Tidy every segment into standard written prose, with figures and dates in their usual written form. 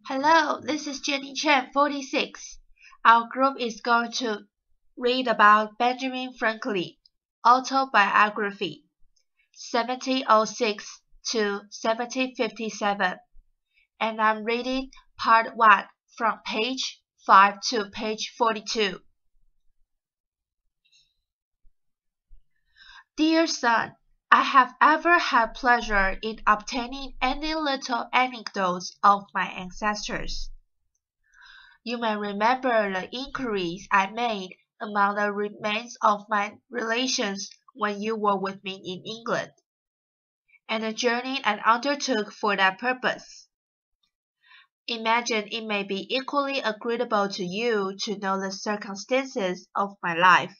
Hello, this is Chen 46. Our group is going to read about Benjamin Franklin, Autobiography, 1706 to 1757, and I'm reading part 1 from page 5 to page 42. Dear son, I have ever had pleasure in obtaining any little anecdotes of my ancestors. You may remember the inquiries I made among the remains of my relations when you were with me in England, and the journey I undertook for that purpose. Imagine it may be equally agreeable to you to know the circumstances of my life,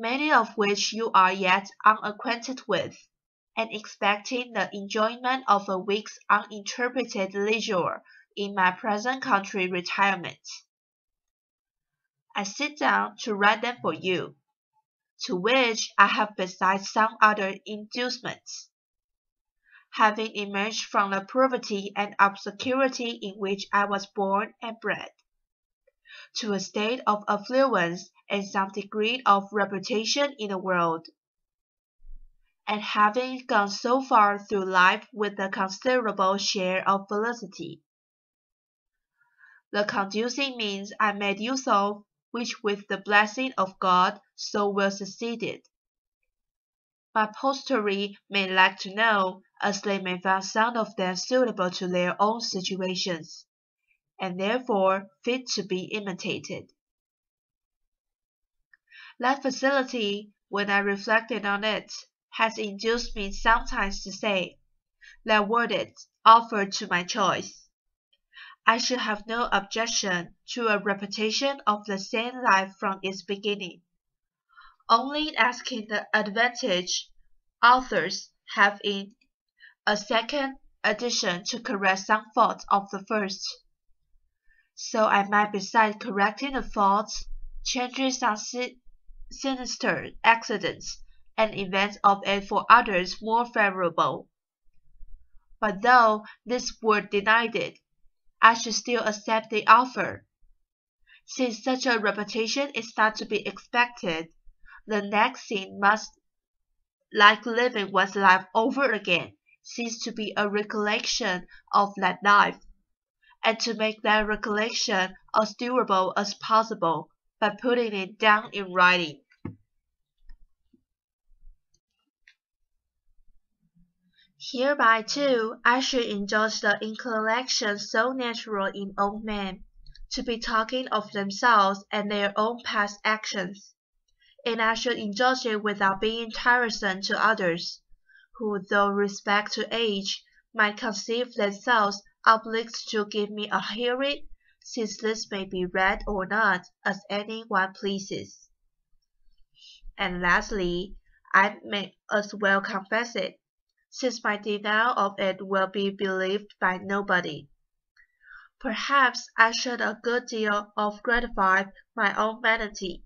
many of which you are yet unacquainted with, and expecting the enjoyment of a week's uninterrupted leisure in my present country retirement. I sit down to write them for you, to which I have besides some other inducements. Having emerged from the poverty and obscurity in which I was born and bred, to a state of affluence and some degree of reputation in the world, and having gone so far through life with a considerable share of felicity, the conducing means I made use of, which with the blessing of God so well succeeded, my posterity may like to know, as they may find some of them suitable to their own situations, and therefore fit to be imitated. That facility, when I reflected on it, has induced me sometimes to say, that were it offered to my choice, I should have no objection to a repetition of the same life from its beginning, only asking the advantage authors have in a second edition to correct some faults of the first. So I might besides correcting the faults, change some sinister accidents and events of it for others more favorable. But though this were denied it, I should still accept the offer. Since such a repetition is not to be expected, the next thing must, like living one's life over again, cease to be a recollection of that life, and to make that recollection as durable as possible by putting it down in writing. Hereby, too, I should indulge the inclination so natural in old men, to be talking of themselves and their own past actions, and I should indulge it without being tiresome to others, who, though respect to age, might conceive themselves obliged to give me a hearing, since this may be read or not, as any one pleases. And lastly, I may as well confess it, since my denial of it will be believed by nobody. Perhaps I should a good deal of gratify my own vanity.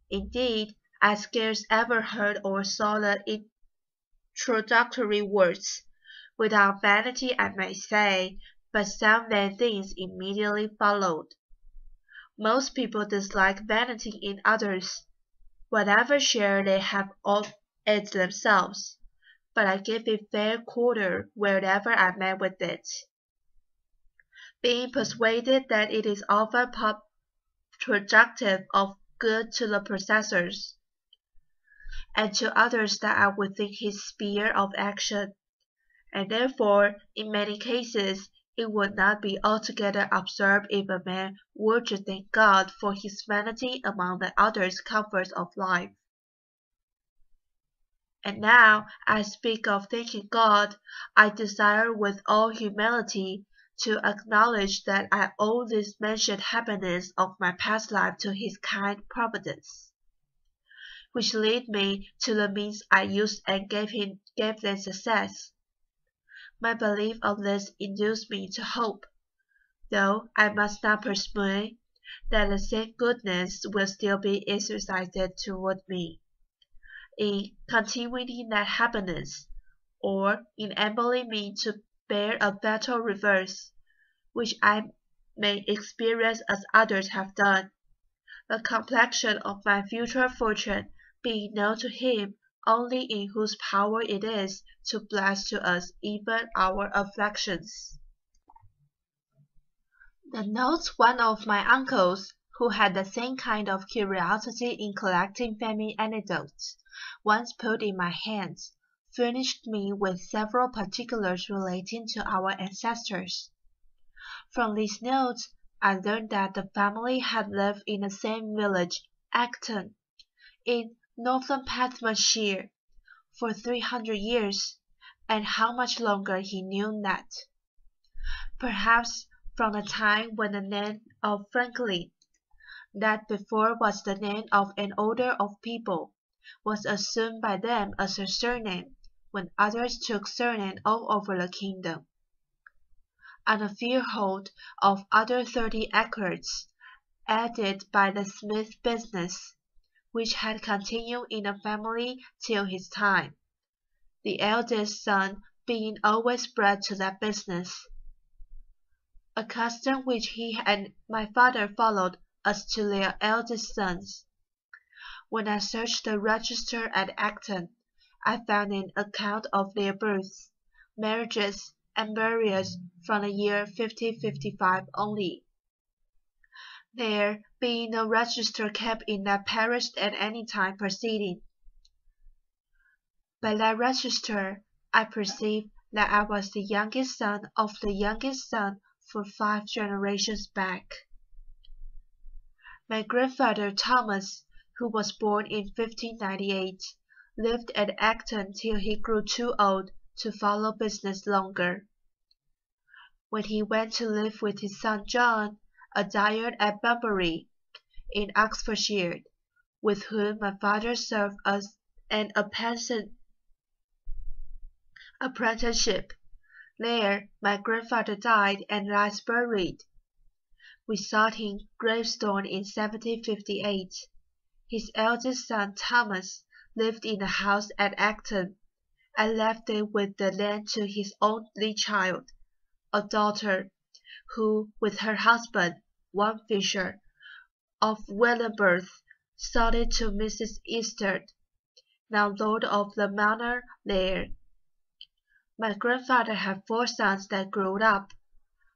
Indeed, I scarce ever heard or saw the introductory words. Without vanity I may say, but some vain things immediately followed. Most people dislike vanity in others, whatever share they have of it themselves, but I give it fair quarter wherever I met with it, being persuaded that it is often productive of good to the possessors, and to others that are within his sphere of action, and therefore, in many cases, it would not be altogether absurd if a man were to thank God for his vanity among the other comforts of life. And now I speak of thanking God, I desire with all humility to acknowledge that I owe this mentioned happiness of my past life to his kind providence, which led me to the means I used and gave them success. My belief of this induced me to hope, though I must not presume, that the same goodness will still be exercised toward me, in continuing that happiness, or enabling me to bear a better reverse, which I may experience as others have done, the complexion of my future fortune being known to him only in whose power it is to bless to us even our afflictions. The notes one of my uncles, who had the same kind of curiosity in collecting family anecdotes, once put in my hands, furnished me with several particulars relating to our ancestors. From these notes, I learned that the family had lived in the same village, Acton, in Northamptonshire, for 300 years, and how much longer he knew not. Perhaps from the time when the name of Franklin, that before was the name of an order of people, was assumed by them as a surname, when others took surname all over the kingdom. And a freehold of other 30 acres, added by the Smith business, which had continued in the family till his time, the eldest son being always bred to that business, a custom which he and my father followed as to their eldest sons. When I searched the register at Acton, I found an account of their births, marriages, and burials from the year 1555 only, there being no register kept in that parish at any time preceding. By that register, I perceived that I was the youngest son of the youngest son for 5 generations back. My grandfather Thomas, who was born in 1598, lived at Acton till he grew too old to follow business longer, when he went to live with his son John, a dyer at Bunbury, in Oxfordshire, with whom my father served as an apprenticeship. There my grandfather died and lies buried. We sought his gravestone in 1758. His eldest son Thomas lived in the house at Acton, and left it with the land to his only child, a daughter, who, with her husband, one Fisher, of Wellenberth, sold it to Mrs. Eastern, now lord of the manor there. My grandfather had 4 sons that grew up,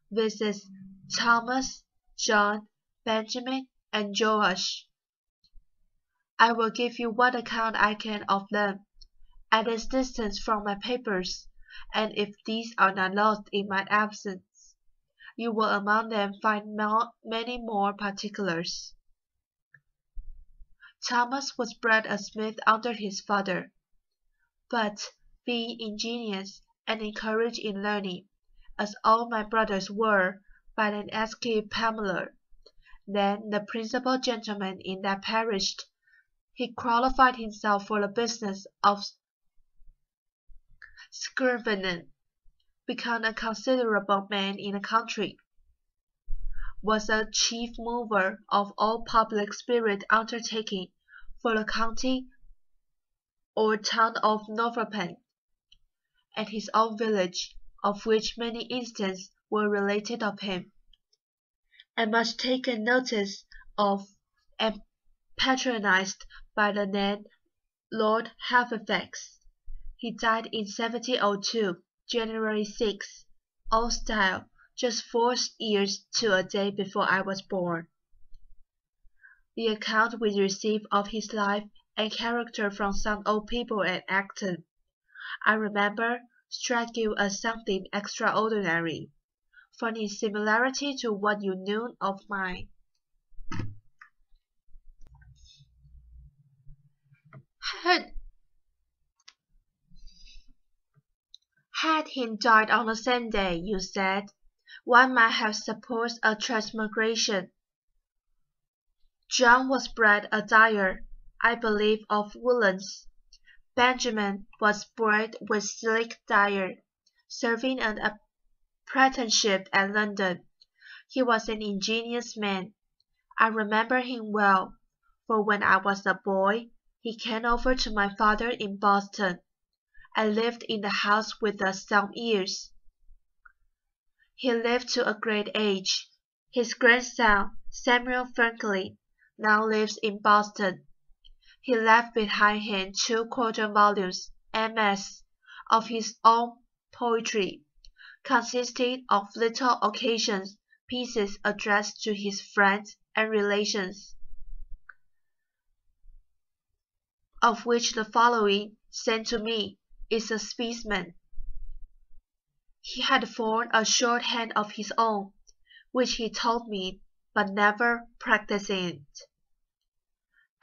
viz. Thomas, John, Benjamin, and Joash. I will give you what account I can of them, at this distance from my papers, and if these are not lost in my absence, you will among them find many more particulars. Thomas was bred a smith under his father, but, being ingenious and encouraged in learning, as all my brothers were, by an escaped Pamela, then the principal gentleman in that parish, he qualified himself for the business of scrivener, became a considerable man in the country, was a chief mover of all public spirit undertaking for the county or town of Northampton, and his own village, of which many instances were related of him, and much taken notice of and patronized by the name Lord Halifax. He died in 1702, January 6, old style, just 4 years to a day before I was born. The account we received of his life and character from some old people at Acton, I remember, strike you as something extraordinary, from its similarity to what you knew of mine. Had he died on the same day, you said, one might have supposed a transmigration. John was bred a dyer, I believe of woolens. Benjamin was bred with silk dyer, serving an apprenticeship at London. He was an ingenious man. I remember him well, for when I was a boy, he came over to my father in Boston, and lived in the house with us some years. He lived to a great age. His grandson, Samuel Franklin, now lives in Boston. He left behind him 2 quarter volumes, MS, of his own poetry, consisting of little occasions pieces addressed to his friends and relations, of which the following, sent to me, is a specimen. He had formed a shorthand of his own, which he told me, but never practicing it.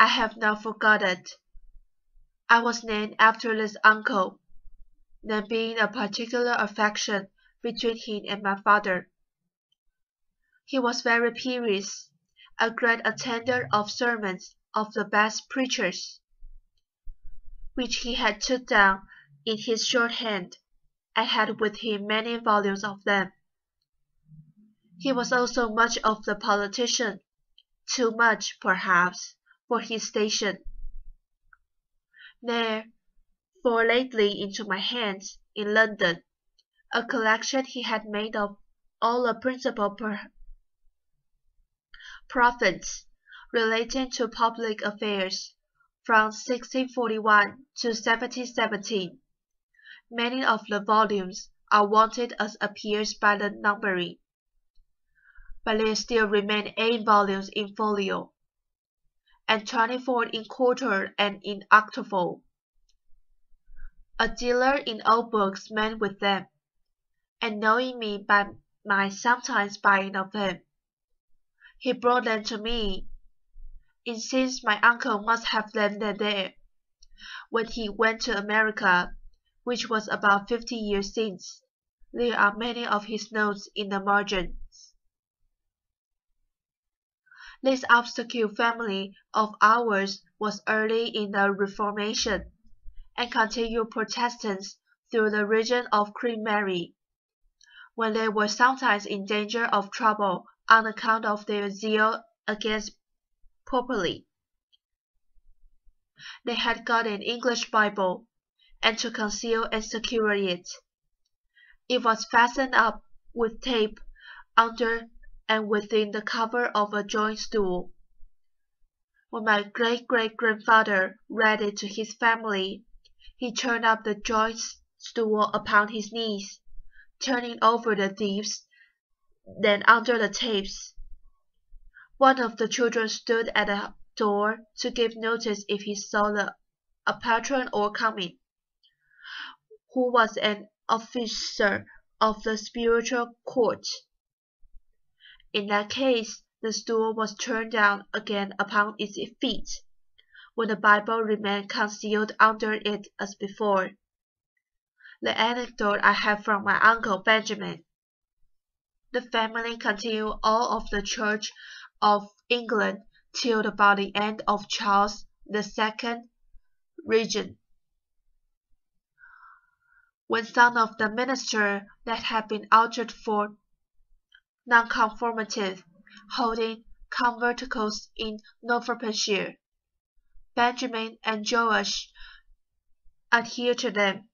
I have not forgot it. I was named after this uncle, there being a particular affection between him and my father. He was very pious, a great attender of sermons of the best preachers, which he had took down in his shorthand, and had with him many volumes of them. He was also much of the politician, too much, perhaps, for his station. There fall lately into my hands, in London, a collection he had made of all the principal prophets relating to public affairs, from 1641 to 1717. Many of the volumes are wanted as appears by the numbering, but there still remain 8 volumes in folio, and 24 in quarto and in octavo. A dealer in old books met with them, and knowing me by my sometimes buying of them, he brought them to me. It seems my uncle must have left them there, when he went to America, which was about 50 years since. There are many of his notes in the margins. This obscure family of ours was early in the Reformation, and continued Protestants through the region of Queen Mary, when they were sometimes in danger of trouble on account of their zeal against Popery. They had got an English Bible, and to conceal and secure it, it was fastened up with tape under and within the cover of a joint stool. When my great-great-grandfather read it to his family, he turned up the joint stool upon his knees, turning over the leaves, then under the tapes. One of the children stood at the door to give notice if he saw a patron or coming, who was an officer of the spiritual court. In that case, the stool was turned down again upon its feet, when the Bible remained concealed under it as before. The anecdote I have from my uncle Benjamin. The family continued all of the Church of England till about the end of Charles II regent, when some of the ministers that had been altered for nonconformity, holding conventicles in Norfolkshire, Benjamin and Joash adhered to them,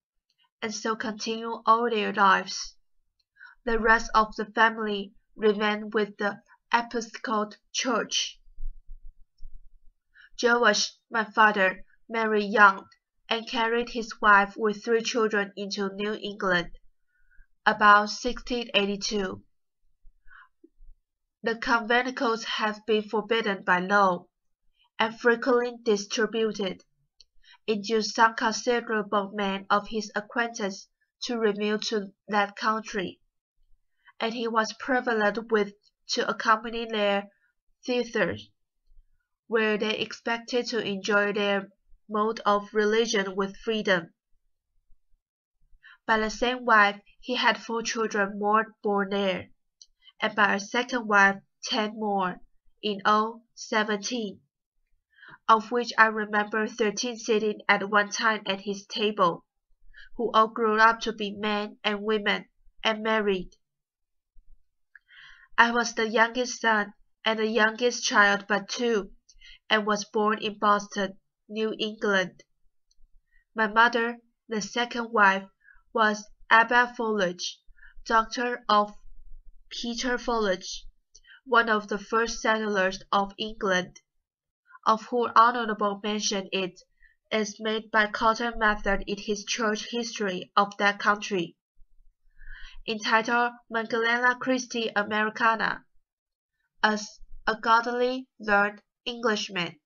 and so continued all their lives. The rest of the family remained with the Episcopal Church. Joash, my father, married young, and carried his wife with 3 children into New England, about 1682. The conventicles have been forbidden by law, and frequently distributed, induced some considerable men of his acquaintance to remove to that country, and he was privileged with to accompany their theatres, where they expected to enjoy their mode of religion with freedom. By the same wife he had 4 children more born there, and by a second wife 10 more, in all 17, of which I remember 13 sitting at one time at his table, who all grew up to be men and women, and married. I was the youngest son, and the youngest child but 2, and was born in Boston, New England. My mother, the second wife, was Abba Foliage, doctor of P42, one of the first settlers of England, of whom honorable mention it is made by Cotton Mather in his church history of that country, entitled Magdalena Christi Americana, as a godly, learned Englishman.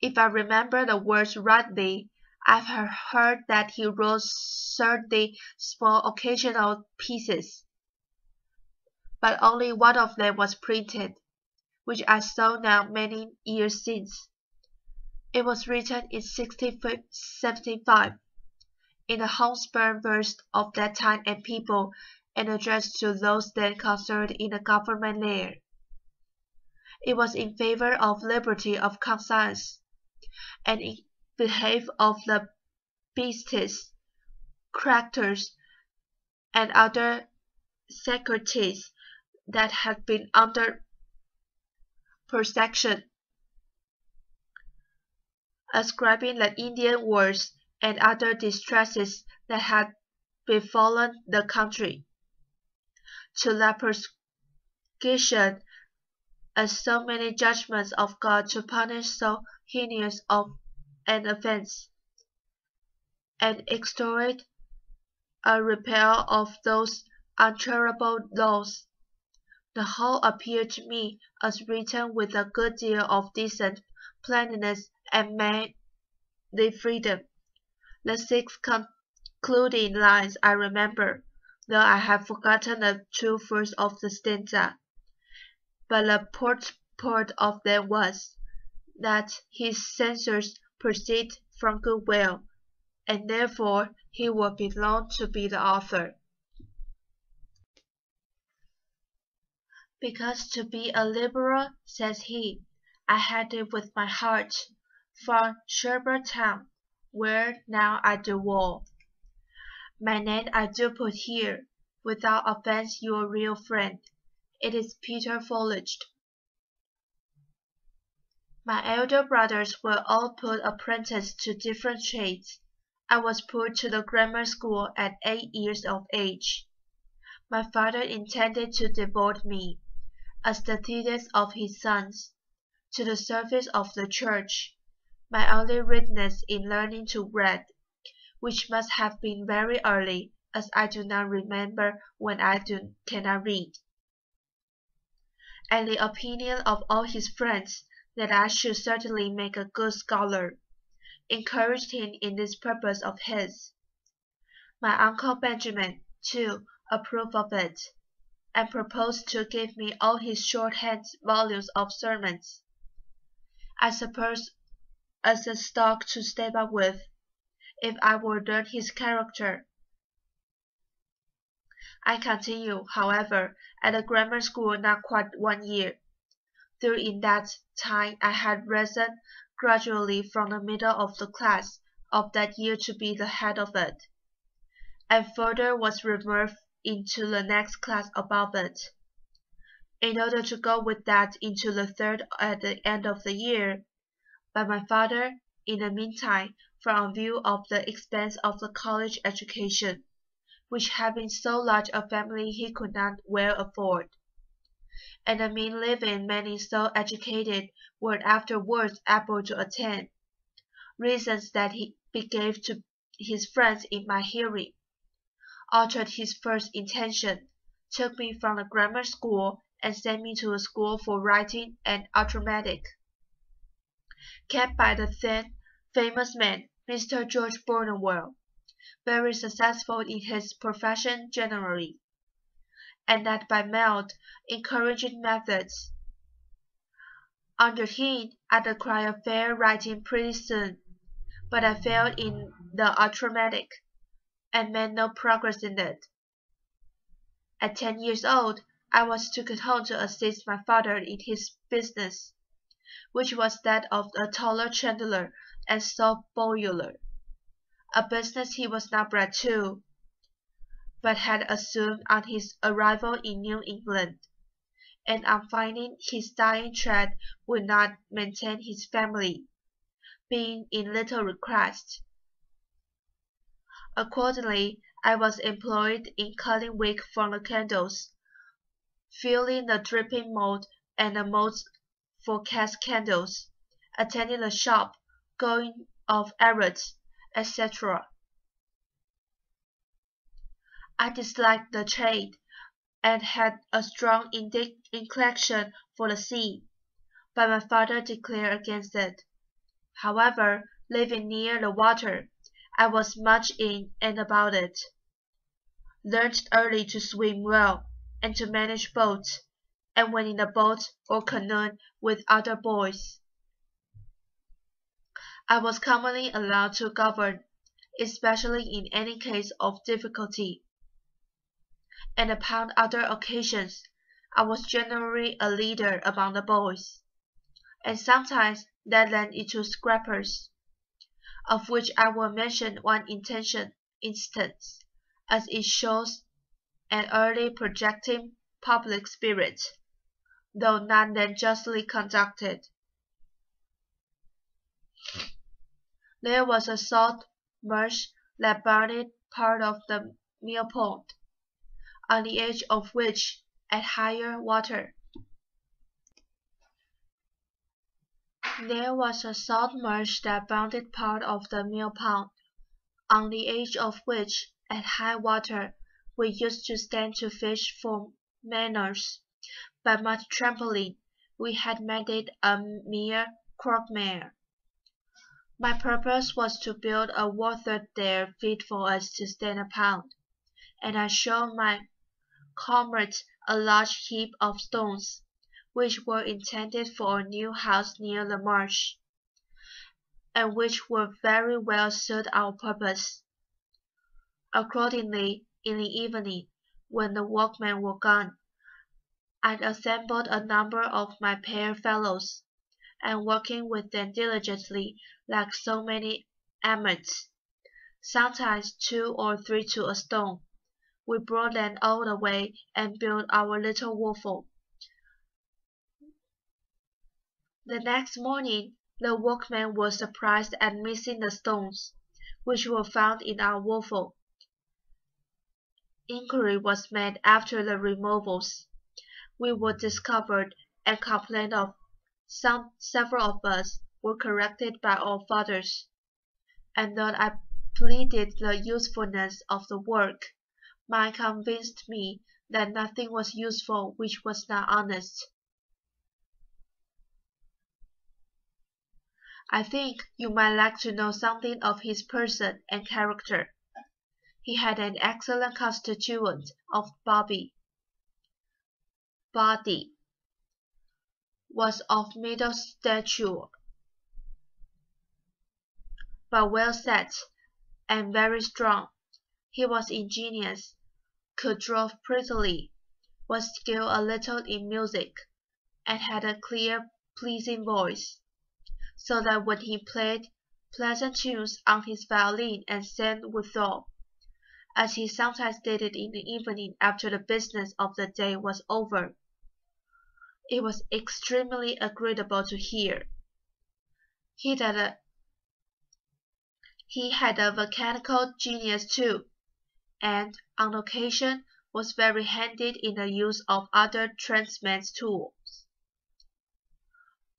If I remember the words rightly, I've heard that he wrote 30 small occasional pieces, but only one of them was printed, which I saw now many years since. It was written in 1675, in the homespun verse of that time and people, and addressed to those then concerned in the government there. It was in favor of liberty of conscience, and in behalf of the beasts, characters, and other securities that had been under persecution, ascribing the Indian wars and other distresses that had befallen the country to that persecution as so many judgments of God to punish so heinous of an offense, and extort a repeal of those uncharitable laws. The whole appeared to me as written with a good deal of decent plainness and manly freedom. The 6 concluding lines I remember, though I have forgotten the 2 first of the stanza, but the purport of them was, that his censures proceed from goodwill, and therefore he would belong to be the author. Because to be a liberal, says he, I had it with my heart, from Sherborne town, where now I do war. My name I do put here, without offence your real friend. It is P42. My elder brothers were all put apprentice to different trades. I was put to the grammar school at 8 years of age. My father intended to devote me, as the thesis of his sons, to the service of the church, my only readiness in learning to read, which must have been very early, as I do not remember when I cannot read, and the opinion of all his friends that I should certainly make a good scholar, encouraged him in this purpose of his. My uncle Benjamin, too, approved of it, and proposed to give me all his shorthand volumes of sermons, I suppose as a stock to step up with, if I would learn his character. I continued, however, at the grammar school not quite 1 year, though in that time I had risen gradually from the middle of the class of that year to be the head of it, and further was removed into the next class above it, in order to go with that into the 3rd at the end of the year. But my father, in the meantime, from a view of the expense of the college education, which having so large a family he could not well afford, and the mean living many so educated were afterwards able to attain, reasons that he gave to his friends in my hearing, altered his first intention, took me from the grammar school, and sent me to a school for writing and arithmetic, kept by the then famous man, Mr. George Burnwell, very successful in his profession generally, and that by mild, encouraging methods. Under him, I acquired fair writing pretty soon, but I failed in the arithmetic, and made no progress in it. At 10 years old, I was taken home to assist my father in his business, which was that of a taller chandler and soap boiler, a business he was not bred to, but had assumed on his arrival in New England, and on finding his dying trade would not maintain his family, being in little request. Accordingly, I was employed in cutting wick from the candles, filling the dripping mold and the molds for cast candles, attending the shop, going of errands, etc. I disliked the trade, and had a strong inclination for the sea, but my father declared against it. However, living near the water, I was much in and about it, learned early to swim well, and to manage boats, and when in a boat or canoe with other boys, I was commonly allowed to govern, especially in any case of difficulty, and upon other occasions, I was generally a leader among the boys, and sometimes that led into scrapers, of which I will mention one instance, as it shows an early projecting public spirit, though not then justly conducted. There was a salt marsh that bounded part of the mill pond, on the edge of which, at higher water, there was a salt marsh that bounded part of the mill pond, on the edge of which, at high water, we used to stand to fish for minnows. By much trampling, we had made it a mere quagmire. My purpose was to build a water there fit for us to stand upon, and I showed my comrades a large heap of stones, which were intended for a new house near the marsh, and which would very well suit our purpose. Accordingly, in the evening, when the workmen were gone, I assembled a number of my pair fellows, and working with them diligently like so many emirs, sometimes 2 or 3 to a stone, we brought them all the way and built our little waffle. The next morning, the workmen were surprised at missing the stones, which were found in our waffle. Inquiry was made after the removals. We were discovered and complained of. Several of us were corrected by our fathers, and though I pleaded the usefulness of the work, mine convinced me that nothing was useful which was not honest. I think you might like to know something of his person and character. He had an excellent constituent of body, was of middle stature, but well set, and very strong. He was ingenious, could draw prettily, was skilled a little in music, and had a clear, pleasing voice, so that when he played pleasant tunes on his violin and sang withal, as he sometimes did it in the evening after the business of the day was over, it was extremely agreeable to hear. He had a mechanical genius too, and, on occasion, was very handy in the use of other tradesmen's tools.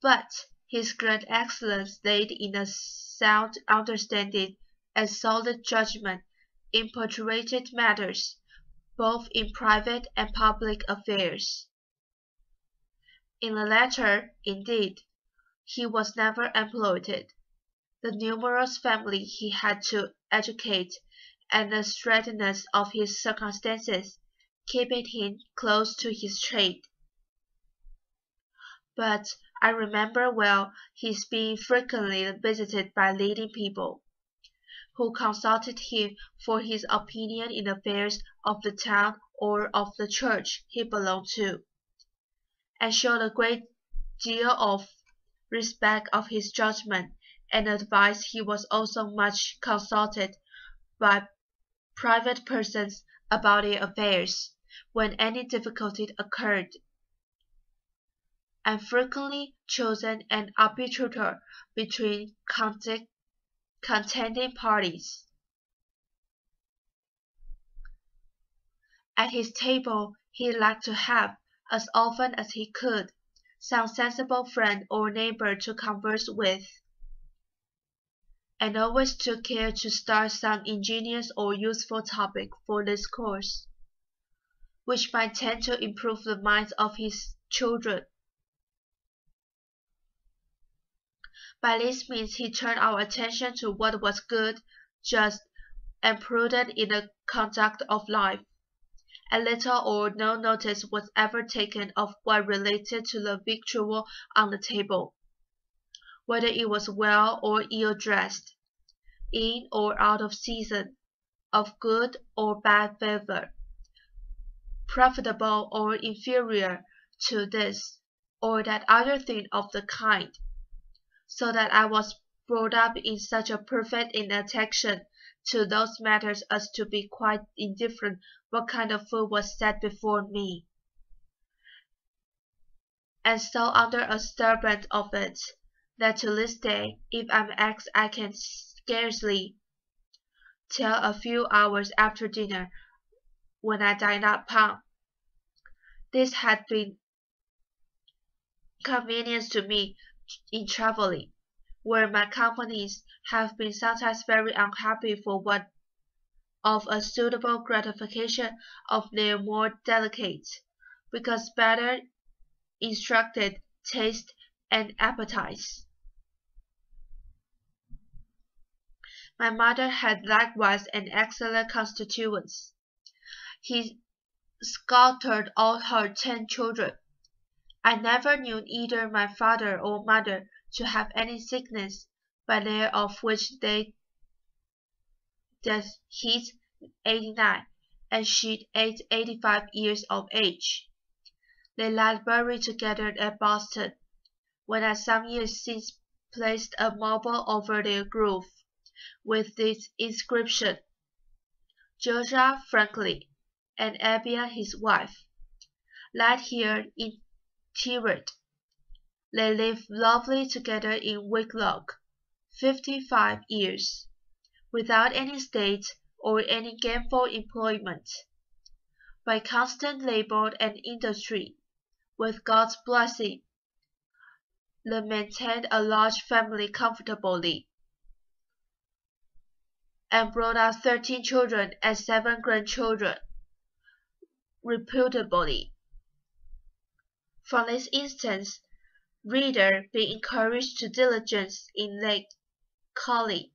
But his great excellence laid in a sound understanding and solid judgment in perpetuated matters, both in private and public affairs. In the latter, indeed, he was never employed. The numerous family he had to educate, and the straitness of his circumstances, keeping him close to his trade. But I remember well his being frequently visited by leading people, who consulted him for his opinion in affairs of the town or of the church he belonged to, and showed a great deal of respect of his judgment and advice. He was also much consulted by private persons about their affairs, when any difficulty occurred, and frequently chosen an arbitrator between contending parties. At his table he liked to have, as often as he could, some sensible friend or neighbor to converse with, and always took care to start some ingenious or useful topic for discourse, which might tend to improve the minds of his children. By this means he turned our attention to what was good, just, and prudent in the conduct of life, and little or no notice was ever taken of what related to the victual on the table, whether it was well or ill dressed, in or out of season, of good or bad favour, profitable or inferior to this or that other thing of the kind, so that I was brought up in such a perfect inattention to those matters as to be quite indifferent what kind of food was set before me, and so under a disturbance of it, that to this day, if I'm asked, I can scarcely tell a few hours after dinner when I dined upon. This had been convenience to me in travelling, where my companies have been sometimes very unhappy for want of a suitable gratification of their more delicate, because better instructed taste and appetites. My mother had likewise an excellent constituents. He scattered all her 10 children. I never knew either my father or mother to have any sickness, by there of which they that he's 89, and she 85 years of age. They lie buried together at Boston, when I some years since placed a marble over their grave, with this inscription: Josiah Franklin, and Abia his wife, lie here interred. They lived lovely together in Wicklow, 55 years, without any state or any gainful employment. By constant labor and industry, with God's blessing, they maintained a large family comfortably, and brought up 13 children and 7 grandchildren reputably. From this instance, reader be encouraged to diligence in their calling,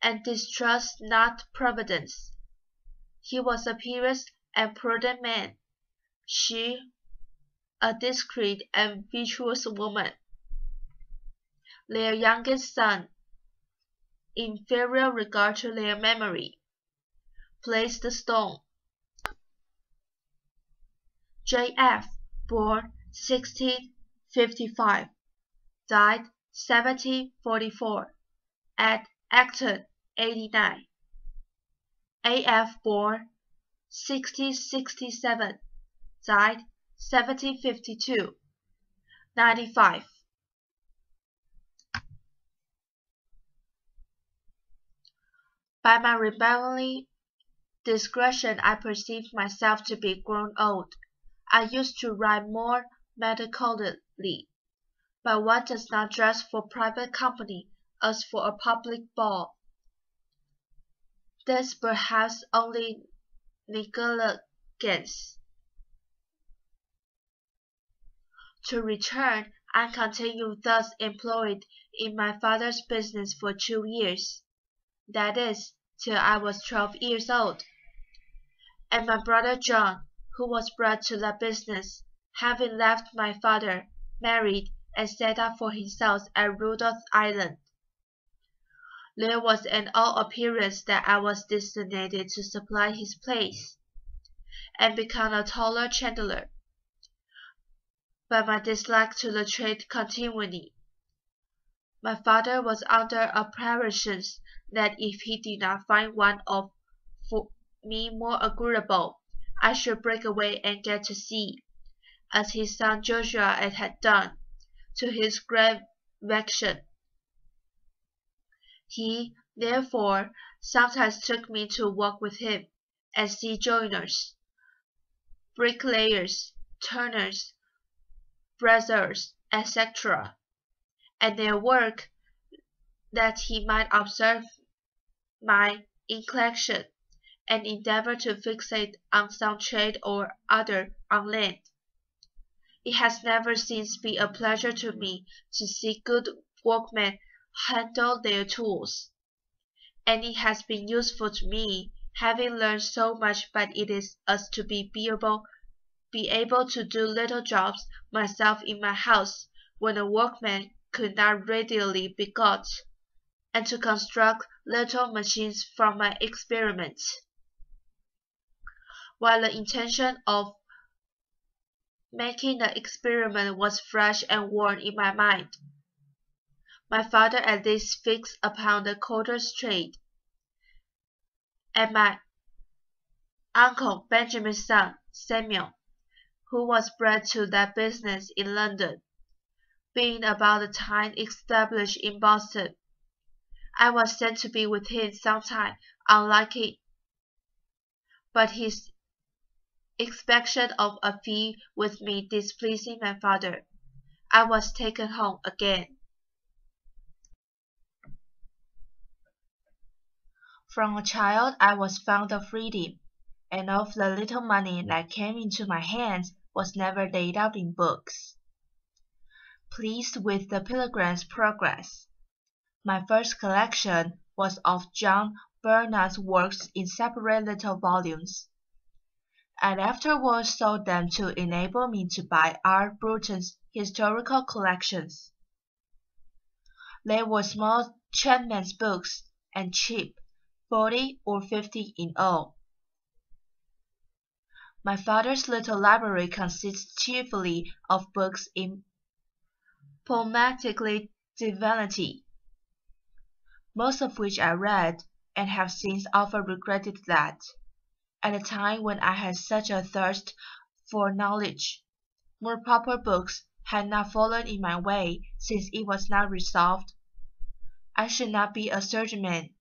and distrust not providence. He was a pious and prudent man, she a discreet and virtuous woman. Their youngest son, inferior regard to their memory, placed the stone. J.F., born 1655, died 1744, at Acton, 89. A.F., born 1667, died 1752, 95. By my rebelling discretion I perceived myself to be grown old. I used to write more methodically, but one does not dress for private company as for a public ball. This perhaps only negligence. To return, I continued thus employed in my father's business for 2 years, that is, till I was 12 years old, and my brother John, who was brought to that business, having left my father, married, and set up for himself at Rudolph Island. There was an all appearance that I was destined to supply his place, and become a taller chandler. But my dislike to the trade continued. My father was under apprehensions that if he did not find one of for me more agreeable, I should break away and get to sea, as his son Joshua had done, to his great vexation. He, therefore, sometimes took me to walk with him, and sea joiners, bricklayers, turners, braziers, etc., and their work, that he might observe my inclination, and endeavor to fix it on some trade or other on land. It has never since been a pleasure to me to see good workmen handle their tools, and it has been useful to me, having learned so much by it as to be able to do little jobs myself in my house when a workman could not readily be got, and to construct little machines from my experiments. While the intention of making the experiment was fresh and warm in my mind, my father at least fixed upon the coulter's trade, and my uncle Benjamin's son, Samuel, who was bred to that business in London, being about the time established in Boston, I was sent to be with him some time, unlikely, but his expectation of a fee with me displeasing my father, I was taken home again. From a child I was fond of reading, and of the little money that came into my hands was never laid out in books. Pleased with the Pilgrim's Progress, my first collection was of John Burnand's works in separate little volumes. I afterwards sold them to enable me to buy R. Bruton's historical collections. They were small Chen books, and cheap, 40 or 50 in all. My father's little library consists chiefly of books in poematic divinity, most of which I read, and have since often regretted that, at a time when I had such a thirst for knowledge, more proper books had not fallen in my way, since it was not resolved I should not be a surgeon.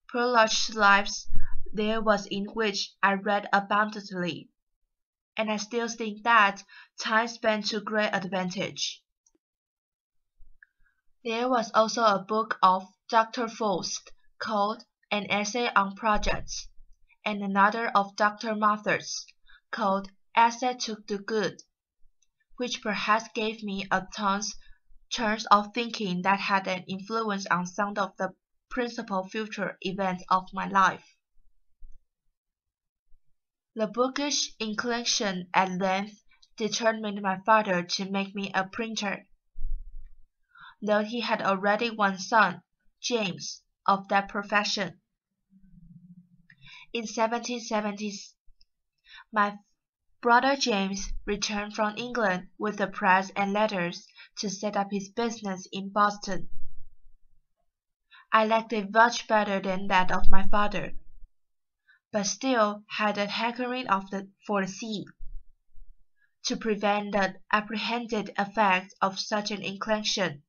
Prologed lives there was in which I read abundantly, and I still think that time spent to great advantage. There was also a book of Dr. Faust called An Essay on Projects, and another of Dr. Mather's called Essay to the Good, which perhaps gave me a turns of thinking that had an influence on some of the principal future events of my life. The bookish inclination at length determined my father to make me a printer, though he had already one son, James, of that profession. In 1770, my brother James returned from England with the press and letters to set up his business in Boston. I liked it much better than that of my father, but still had a hankering for the sea. To prevent the apprehended effects of such an inclination,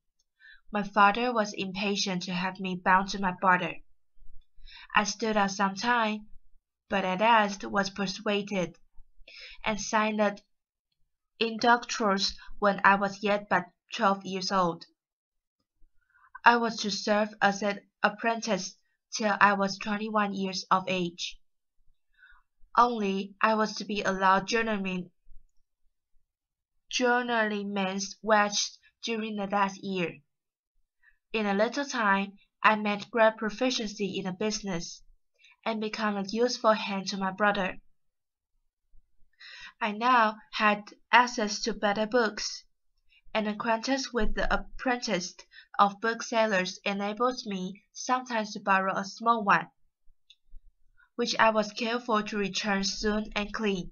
my father was impatient to have me bound to my brother. I stood out some time, but at last was persuaded, and signed the inductors when I was yet but 12 years old. I was to serve as an apprentice till I was 21 years of age. Only I was to be allowed journeyman's wages during the last year. In a little time I made great proficiency in the business, and became a useful hand to my brother. I now had access to better books, and acquaintance with the apprentice of booksellers enabled me sometimes to borrow a small one, which I was careful to return soon and clean.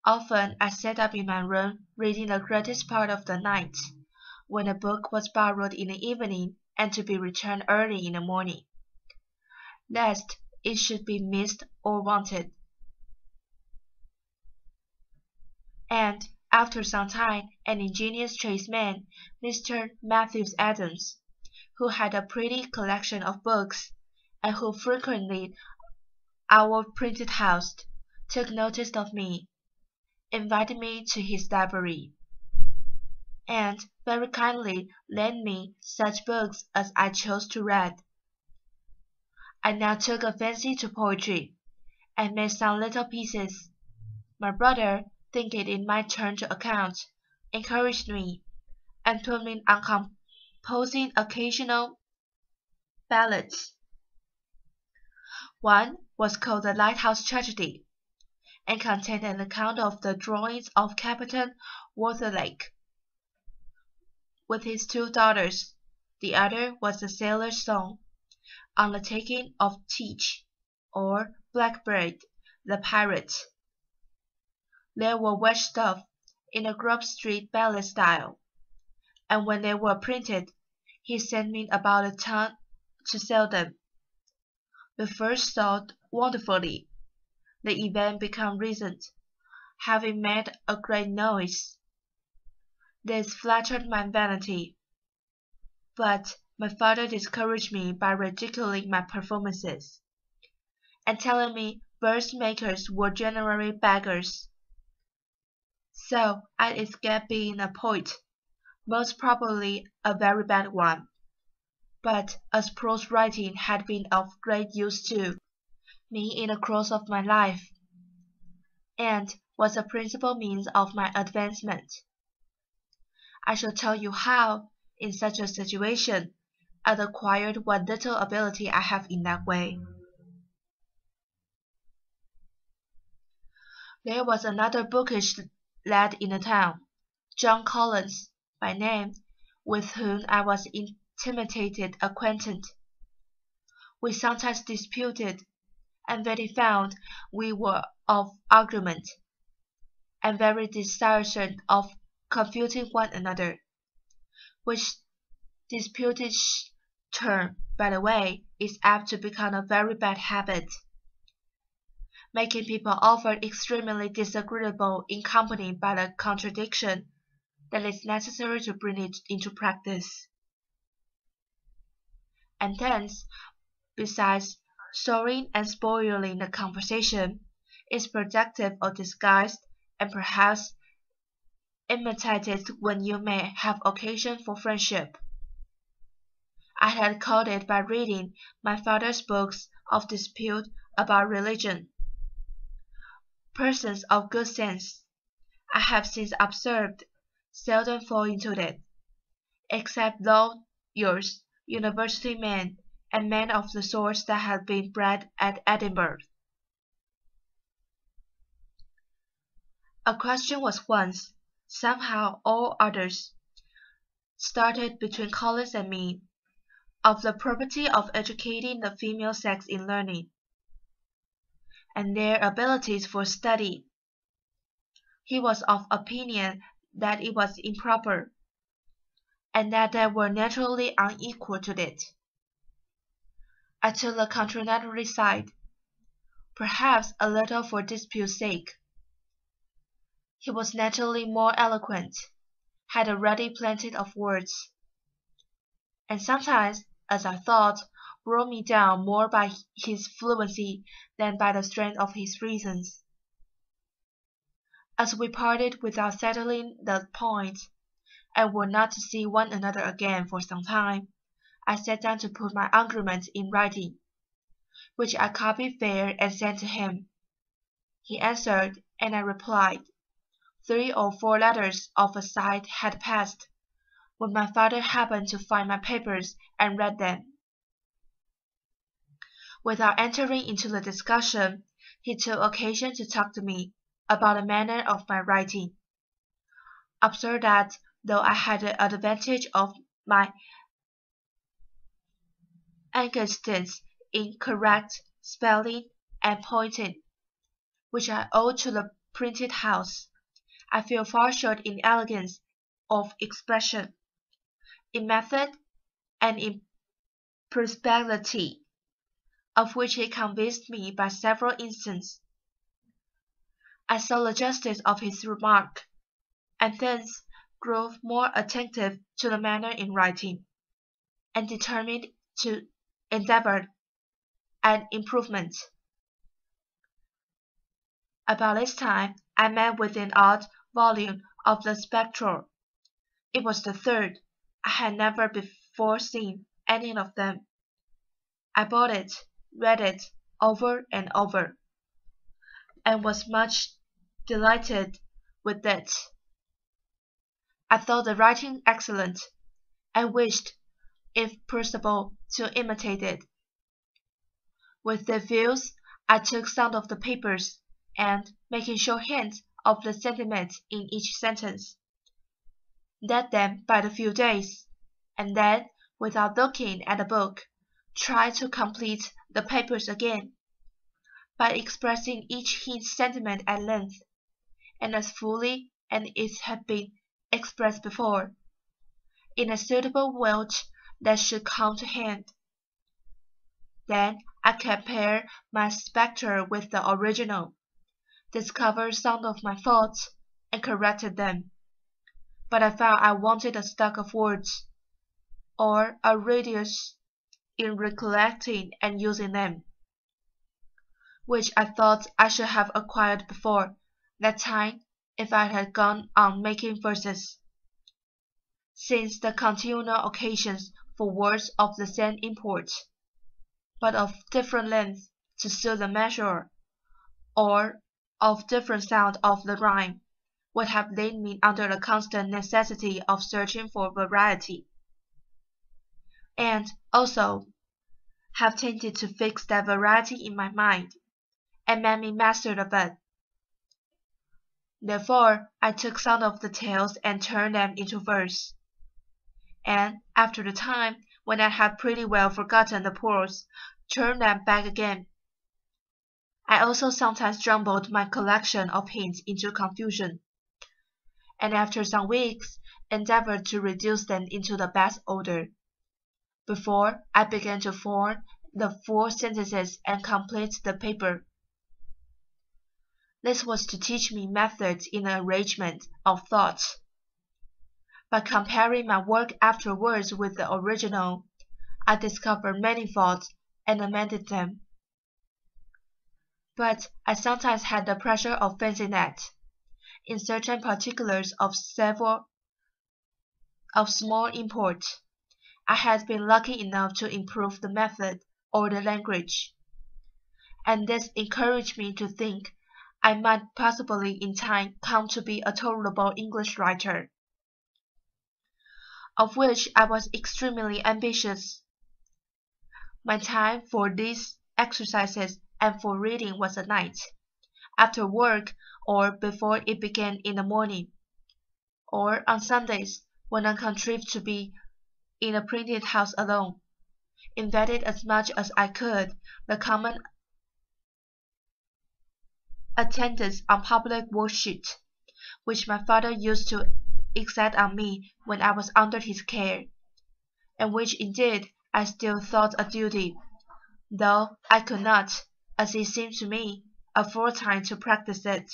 Often I sat up in my room reading the greatest part of the night, when a book was borrowed in the evening and to be returned early in the morning, lest it should be missed or wanted. And after some time an ingenious tradesman, Mr. Matthew Adams, who had a pretty collection of books, and who frequently our printed house, took notice of me, invited me to his library, and very kindly lent me such books as I chose to read. I now took a fancy to poetry, and made some little pieces. My brother, thinking it my turn to account, encouraged me, and put me on composing occasional ballads. One was called The Lighthouse Tragedy, and contained an account of the drawings of Captain Worthilake, with his 2 daughters. The other was a sailor's song, on the taking of Teach, or Blackbeard the pirate. They were wedged stuff, in a Grub Street ballad style, and when they were printed, he sent me about the town to sell them. The first sold wonderfully. The event became recent, having made a great noise. This flattered my vanity, but my father discouraged me by ridiculing my performances, and telling me verse makers were generally beggars. So I escaped being a poet, most probably a very bad one. But as prose writing had been of great use to me in the course of my life, and was a principal means of my advancement, I shall tell you how, in such a situation, I acquired what little ability I have in that way. There was another bookish lad in the town, John Collins, by name, with whom I was intimated acquaintance. We sometimes disputed, and very found we were of argument, and very desirous of confuting one another, which disputish term, by the way, is apt to become a very bad habit, making people often extremely disagreeable in company by the contradiction that is necessary to bring it into practice. And thence, besides soiling and spoiling the conversation, is productive of disguised and perhaps imitated when you may have occasion for friendship. I had caught it by reading my father's books of dispute about religion. Persons of good sense, I have since observed, seldom fall into it, except lawyers, university men, and men of the sort that had been bred at Edinburgh. A question was once, somehow all others, started between Collins and me, of the propriety of educating the female sex in learning, and their abilities for study. He was of opinion that it was improper, and that they were naturally unequal to it. I took the contrary side, perhaps a little for dispute's sake. He was naturally more eloquent, had a ready plenty of words, and sometimes, as I thought, brought me down more by his fluency than by the strength of his reasons. As we parted without settling the point, and were not to see one another again for some time, I sat down to put my arguments in writing, which I copied fair and sent to him. He answered, and I replied. 3 or 4 letters of a side had passed, when my father happened to find my papers and read them. Without entering into the discussion, he took occasion to talk to me about the manner of my writing. Observe that, though I had the advantage of my antecedents in correct spelling and pointing, which I owe to the printed house, I feel far short in elegance of expression, in method, and in perspicacity, of which he convinced me by several instances. I saw the justice of his remark, and thence grew more attentive to the manner in writing, and determined to endeavor at improvement. About this time, I met with an odd volume of the Spectral. It was the third. I had never before seen any of them. I bought it, read it over and over, and was much delighted with it. I thought the writing excellent, and wished, if possible, to imitate it. With the views, I took some of the papers, and, making shorthand of the sentiments in each sentence, read them by the few days, and then, without looking at the book, tried to complete the papers again, by expressing each his sentiment at length, and as fully as it had been expressed before, in a suitable Welsh that should come to hand. Then I compared my spectre with the original, discovered some of my faults, and corrected them. But I found I wanted a stock of words, or a radius in recollecting and using them, which I thought I should have acquired before that time if I had gone on making verses, since the continual occasions for words of the same import, but of different length to suit the measure, or of different sound of the rhyme, would have laid me under the constant necessity of searching for variety, and also have tended to fix that variety in my mind, and made me master of it. Therefore, I took some of the tales and turned them into verse, and after the time when I had pretty well forgotten the prose, turned them back again. I also sometimes jumbled my collection of hints into confusion, and after some weeks endeavored to reduce them into the best order, before I began to form the full sentences and complete the paper. This was to teach me methods in the arrangement of thoughts. By comparing my work afterwards with the original, I discovered many faults and amended them. But I sometimes had the pleasure of fancying that, in certain particulars of small import, I had been lucky enough to improve the method or the language, and this encouraged me to think I might possibly in time come to be a tolerable English writer, of which I was extremely ambitious. My time for these exercises and for reading was at night, after work or before it began in the morning, or on Sundays when I contrived to be in a printing house alone, invited as much as I could the common attendance on public worksheet, which my father used to exact on me when I was under his care, and which indeed I still thought a duty, though I could not, as it seemed to me, afford time to practice it.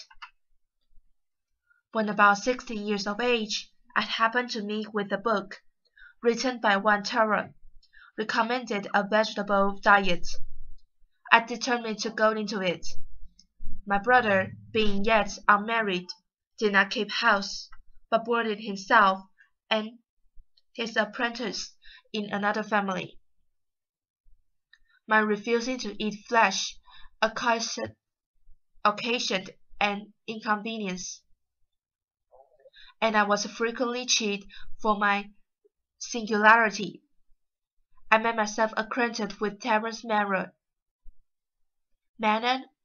When about 16 years of age, I happened to meet with a book, written by one Turan, recommended a vegetable diet. I determined to go into it. My brother, being yet unmarried, did not keep house, but boarded himself and his apprentice in another family. My refusing to eat flesh occasioned an inconvenience, and I was frequently cheated for my singularity. I made myself acquainted with Terence manner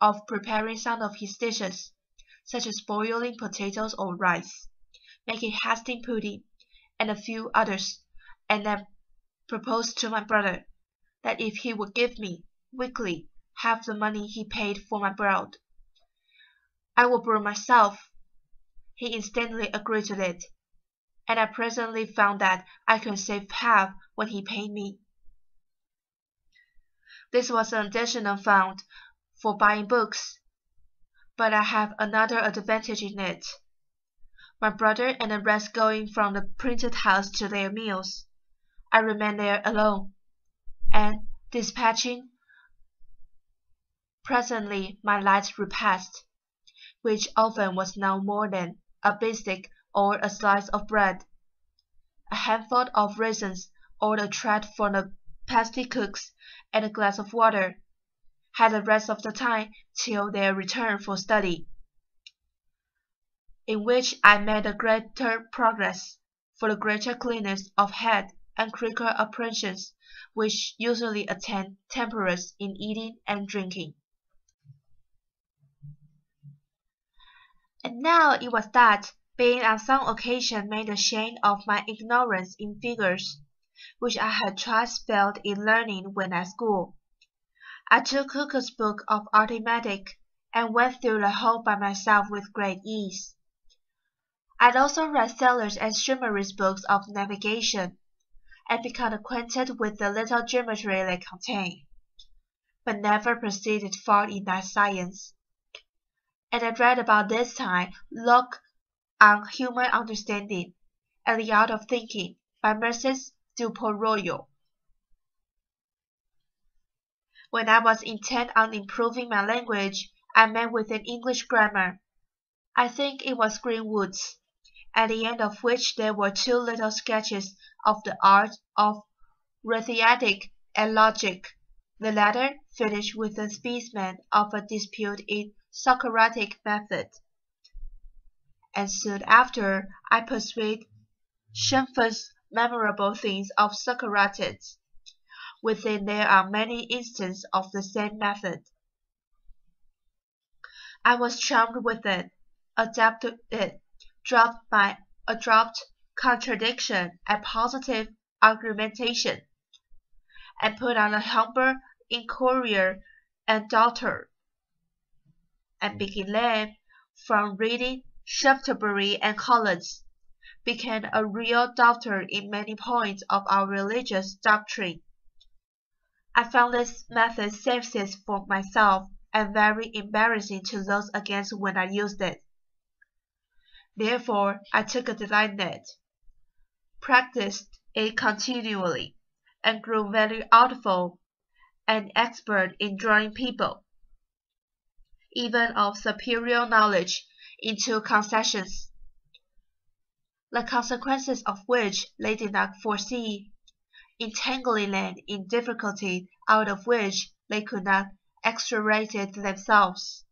of preparing some of his dishes, such as boiling potatoes or rice, making hasty pudding, and a few others, and then proposed to my brother that if he would give me, weekly, half the money he paid for my board, I would brew myself. He instantly agreed to it, and I presently found that I could save half when he paid me. This was an additional fund for buying books, but I have another advantage in it. My brother and the rest going from the printed house to their meals, I remained there alone, and dispatching presently my light repast, which often was no more than a biscuit or a slice of bread, a handful of raisins, or a thread from the pasty cooks, and a glass of water, had the rest of the time till their return for study, in which I made a greater progress, for the greater clearness of head and quicker apprehensions which usually attend temperance in eating and drinking. And now it was that, being on some occasion made ashamed of my ignorance in figures, which I had twice failed in learning when at school, I took Hooker's book of arithmetic, and went through the whole by myself with great ease. I had also read Sellers and Schimmer's books of navigation, and become acquainted with the little geometry they contain, but never proceeded far in that science. And I read about this time Locke on Human Understanding, and the Art of Thinking, by Mrs. Duperroyo. When I was intent on improving my language, I met with an English grammar. I think it was Greenwood's, at the end of which there were two little sketches of the art of arithmetic and logic, the latter finished with a specimen of a dispute in Socratic method. And soon after, I perused Shen's memorable things of Socrates. Within there are many instances of the same method. I was charmed with it, adapted it, dropped by abrupt contradiction and positive argumentation, and put on a humble inquirer and doubter, and being led from reading Shaftesbury and Collins, became a real doubter in many points of our religious doctrine. I found this method safest for myself, and very embarrassing to those against when I used it. Therefore, I took a delight in it, practiced it continually, and grew very artful and expert in drawing people, even of superior knowledge, into concessions, the consequences of which they did not foresee, entangling them in difficulty out of which they could not extricate themselves,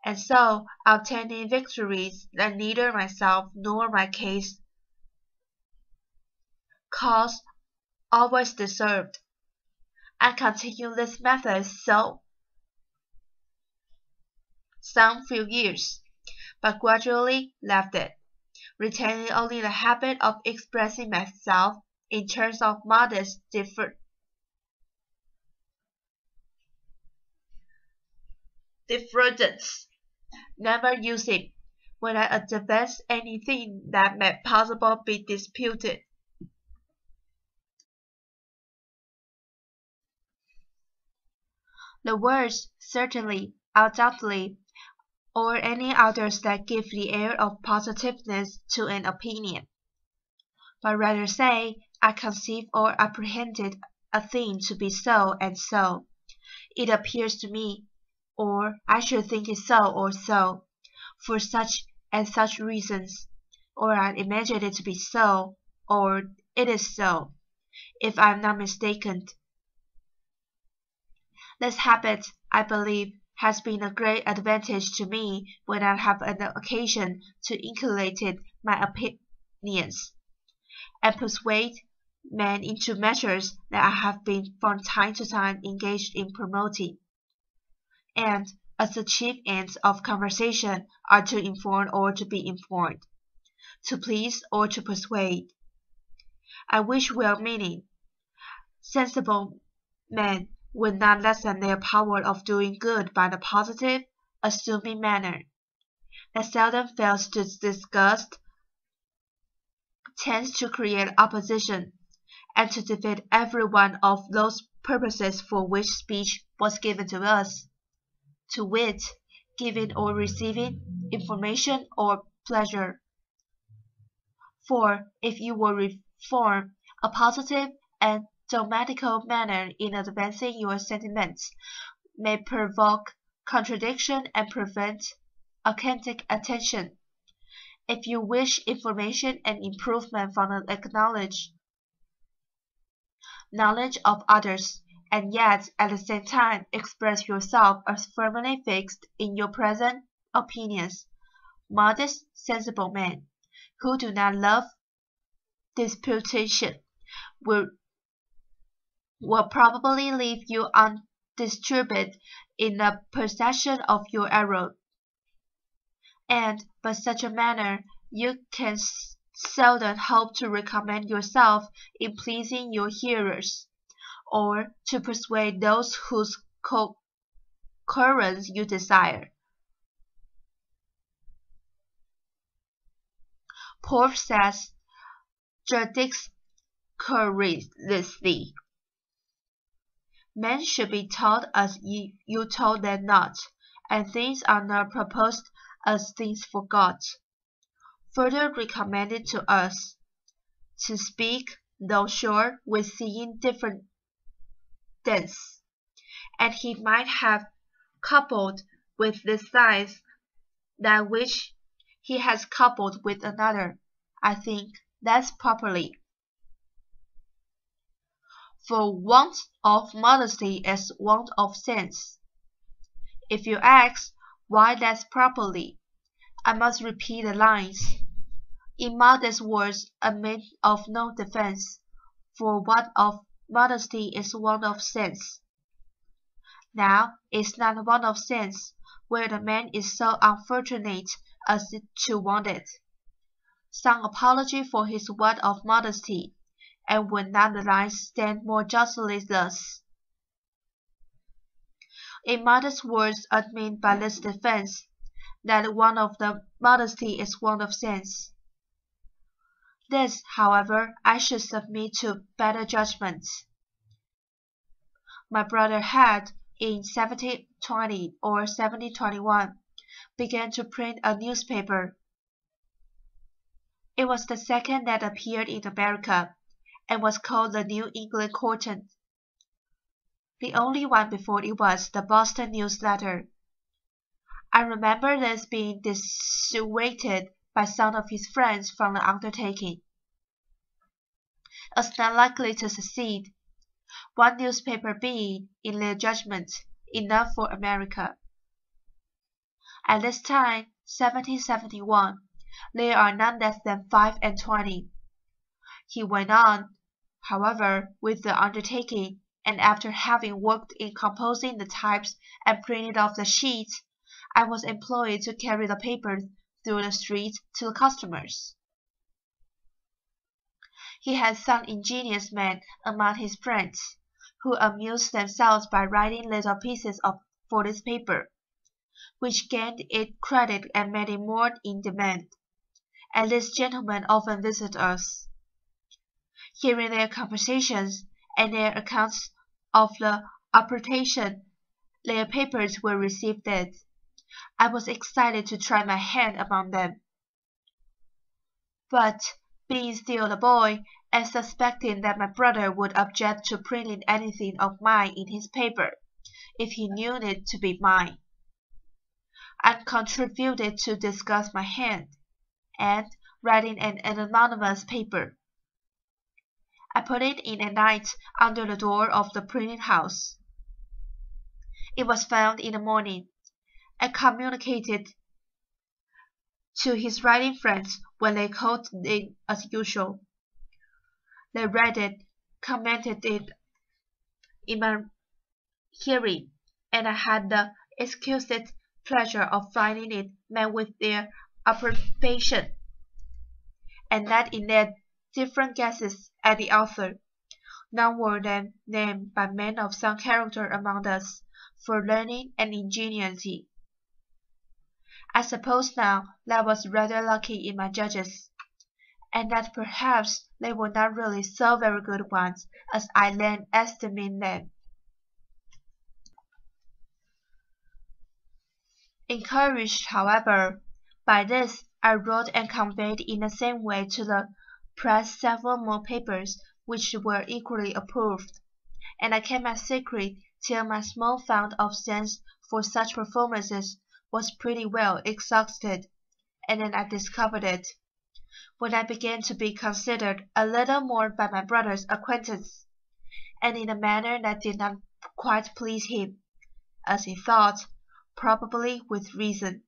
and so obtaining victories that neither myself nor my case cause always deserved. I continued this method some few years, but gradually left it, retaining only the habit of expressing myself in terms of modest difference, never using, when I advanced anything that may possibly be disputed. The words certainly, undoubtedly, or any others that give the air of positiveness to an opinion, but rather say, I conceive or apprehended a thing to be so and so, it appears to me, or I should think it so or so, for such and such reasons, or I imagine it to be so, or it is so, if I am not mistaken. This habit, I believe, has been a great advantage to me when I have an occasion to inculcate my opinions, and persuade men into measures that I have been from time to time engaged in promoting. And, as the chief ends of conversation are to inform or to be informed, to please or to persuade, I wish well-meaning, sensible men would not lessen their power of doing good by the positive, assuming manner, that seldom fails to disgust, tends to create opposition, and to defeat every one of those purposes for which speech was given to us, to wit, giving or receiving information or pleasure. For if you will reform a positive and dogmatical manner in advancing your sentiments, may provoke contradiction and prevent authentic attention. If you wish information and improvement from the knowledge of others, and yet at the same time express yourself as firmly fixed in your present opinions, modest, sensible men, who do not love disputation, will probably leave you undisturbed in the possession of your error, and by such a manner you can seldom hope to recommend yourself in pleasing your hearers, or to persuade those whose concurrence you desire. Pope says judiciously, men should be taught as you taught them not, and things are not proposed as things forgot. Further recommended to us to speak, though short, with seeing difference, and he might have coupled with this science that which he has coupled with another. I think that's properly. For want of modesty is want of sense. If you ask why that's properly, I must repeat the lines. Immodest words admit of no defense, for want of modesty is want of sense. Now, it's not want of sense, where the man is so unfortunate as to want it. Some apology for his want of modesty, and would not the lines stand more justly thus? Immodest words admit by this defense, that want of the modesty is want of sense. This, however, I should submit to better judgment. My brother had, in 1720 or 1721, began to print a newspaper. It was the second that appeared in America, and was called the New England Courant. The only one before it was the Boston Newsletter. I remember this being dissuaded by some of his friends from the undertaking, as not likely to succeed, one newspaper being, in their judgment, enough for America. At this time, 1771, there are none less than 25. He went on, however, with the undertaking, and after having worked in composing the types and printing off the sheets, I was employed to carry the papers through the streets to the customers. He had some ingenious men among his friends, who amused themselves by writing little pieces for this paper, which gained it credit and made it more in demand, and these gentlemen often visit us. Hearing their conversations and their accounts of the operation their papers were received at, I was excited to try my hand among them. But, being still a boy, and suspecting that my brother would object to printing anything of mine in his paper, if he knew it to be mine, I contributed to disguise my hand, and, writing an anonymous paper, I put it in at night under the door of the printing house. It was found in the morning, and communicated to his writing friends when they called in as usual. They read it, commented it in my hearing, and I had the exquisite pleasure of finding it met with their approbation, and that in their different guesses at the author, none were then named by men of some character among us for learning and ingenuity. I suppose now that I was rather lucky in my judges, and that perhaps they were not really so very good ones as I then estimated them. Encouraged, however, by this, I wrote and conveyed in the same way to the press several more papers which were equally approved, and I kept my secret till my small fund of sense for such performances was pretty well exhausted, and then I discovered it, when I began to be considered a little more by my brother's acquaintance, and in a manner that did not quite please him, as he thought, probably with reason,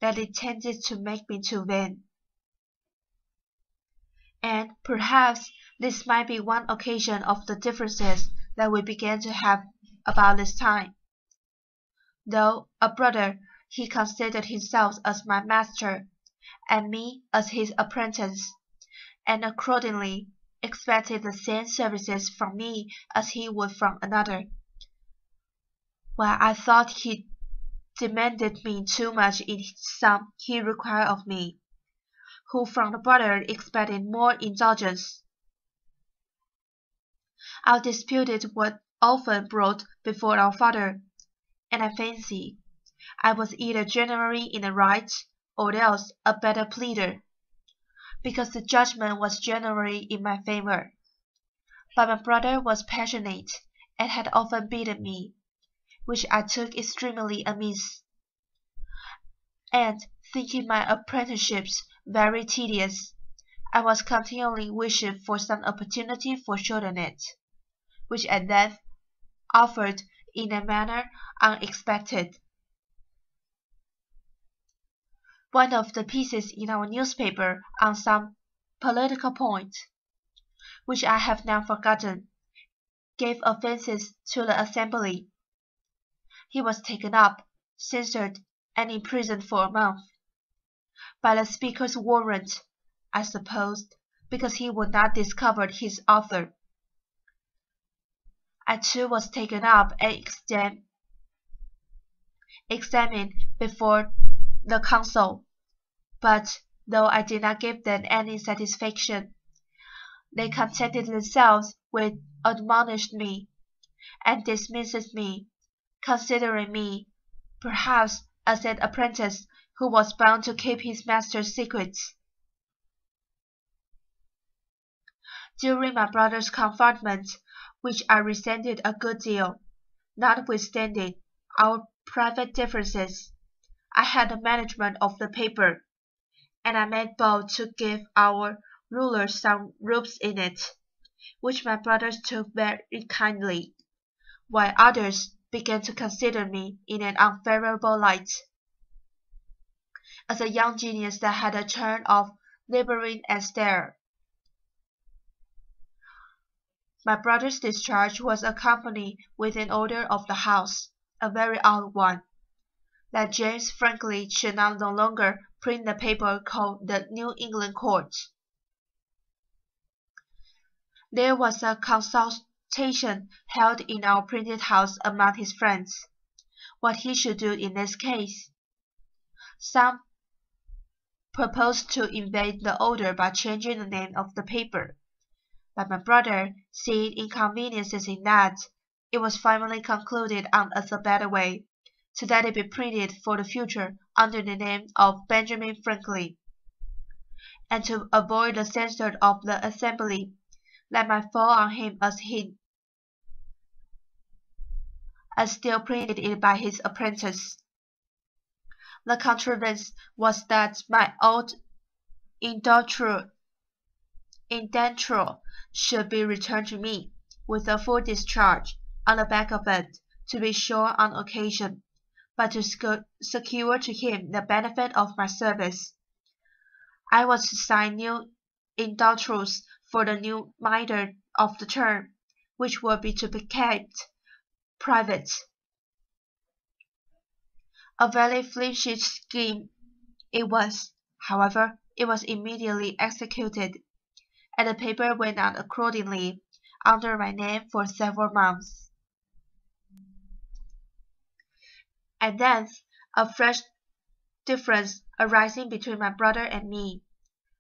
that it tended to make me too vain. And perhaps this might be one occasion of the differences that we began to have about this time. Though a brother, he considered himself as my master, and me as his apprentice, and accordingly expected the same services from me as he would from another, while I thought he demanded me too much in some he required of me, who from the brother expected more indulgence. Our dispute was often brought before our father, and I fancy I was either generally in the right, or else a better pleader, because the judgment was generally in my favor. But my brother was passionate, and had often beaten me, which I took extremely amiss, and, thinking my apprenticeships very tedious, I was continually wishing for some opportunity for shortening it, which at length offered in a manner unexpected. One of the pieces in our newspaper on some political point, which I have now forgotten, gave offences to the Assembly. He was taken up, censured, and imprisoned for a month, by the Speaker's warrant, I suppose, because he would not discover his author. I too was taken up and examined before the Council, but, though I did not give them any satisfaction, they contented themselves with admonishing me, and dismissed me, considering me, perhaps, as an apprentice who was bound to keep his master's secrets. During my brother's confinement, which I resented a good deal, notwithstanding our private differences, I had the management of the paper, and I made bold to give our rulers some ropes in it, which my brothers took very kindly, while others began to consider me in an unfavorable light, as a young genius that had a turn of laboring and stare. My brother's discharge was accompanied with an order of the House, a very odd one, that James Franklin should no longer print the paper called the New England Court. There was a consultation held in our printed house among his friends, what he should do in this case. Some proposed to invade the order by changing the name of the paper, but my brother, seeing inconveniences in that, it was finally concluded on as a better way, to let it be printed for the future under the name of Benjamin Franklin, and to avoid the censure of the Assembly that might fall on him as still printed it by his apprentice. The contrivance was that my old indenture should be returned to me, with a full discharge on the back of it, to be sure on occasion, but to secure to him the benefit of my service. I was to sign new indentures for the new remainder of the term, which were to be kept private. A very flimsy scheme it was, however. It was immediately executed, and the paper went on accordingly under my name for several months. And then, a fresh difference arising between my brother and me,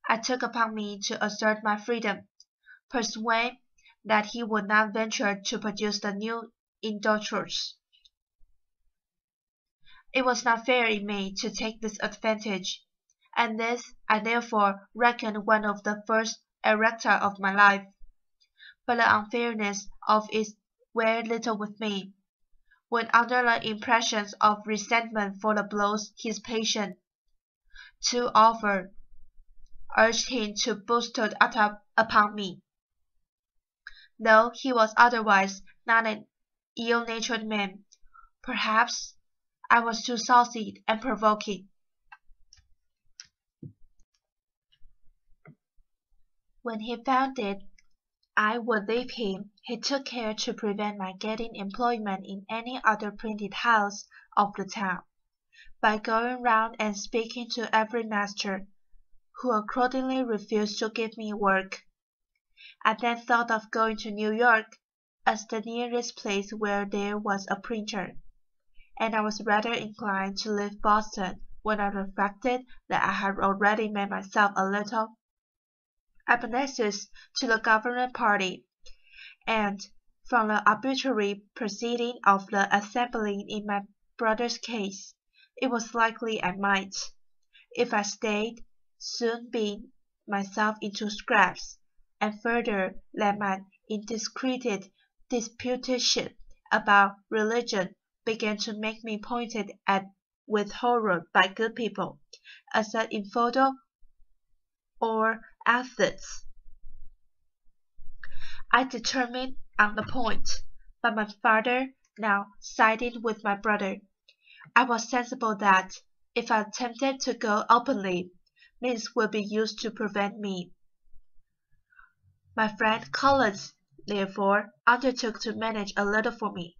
I took upon me to assert my freedom, persuaded that he would not venture to produce the new indentures. It was not fair in me to take this advantage, and this I therefore reckoned one of the first errata of my life. But the unfairness of it weighed little with me, when under the impressions of resentment for the blows his patient, too often, urged him to bestow upon me. Though he was otherwise not an ill-natured man, perhaps I was too saucy and provoking. When he found it, I would leave him, he took care to prevent my getting employment in any other printed house of the town, by going round and speaking to every master, who accordingly refused to give me work. I then thought of going to New York, as the nearest place where there was a printer, and I was rather inclined to leave Boston when I reflected that I had already made myself a little obnoxious to the government party, and, from the arbitrary proceeding of the Assembly in my brother's case, it was likely I might, if I stayed, soon beat myself into scraps, and further let my indiscreet disputation about religion began to make me pointed at with horror by good people, as an infidel or atheist. I determined on the point, but my father now siding with my brother, I was sensible that, if I attempted to go openly, means would be used to prevent me. My friend Collins, therefore, undertook to manage a little for me.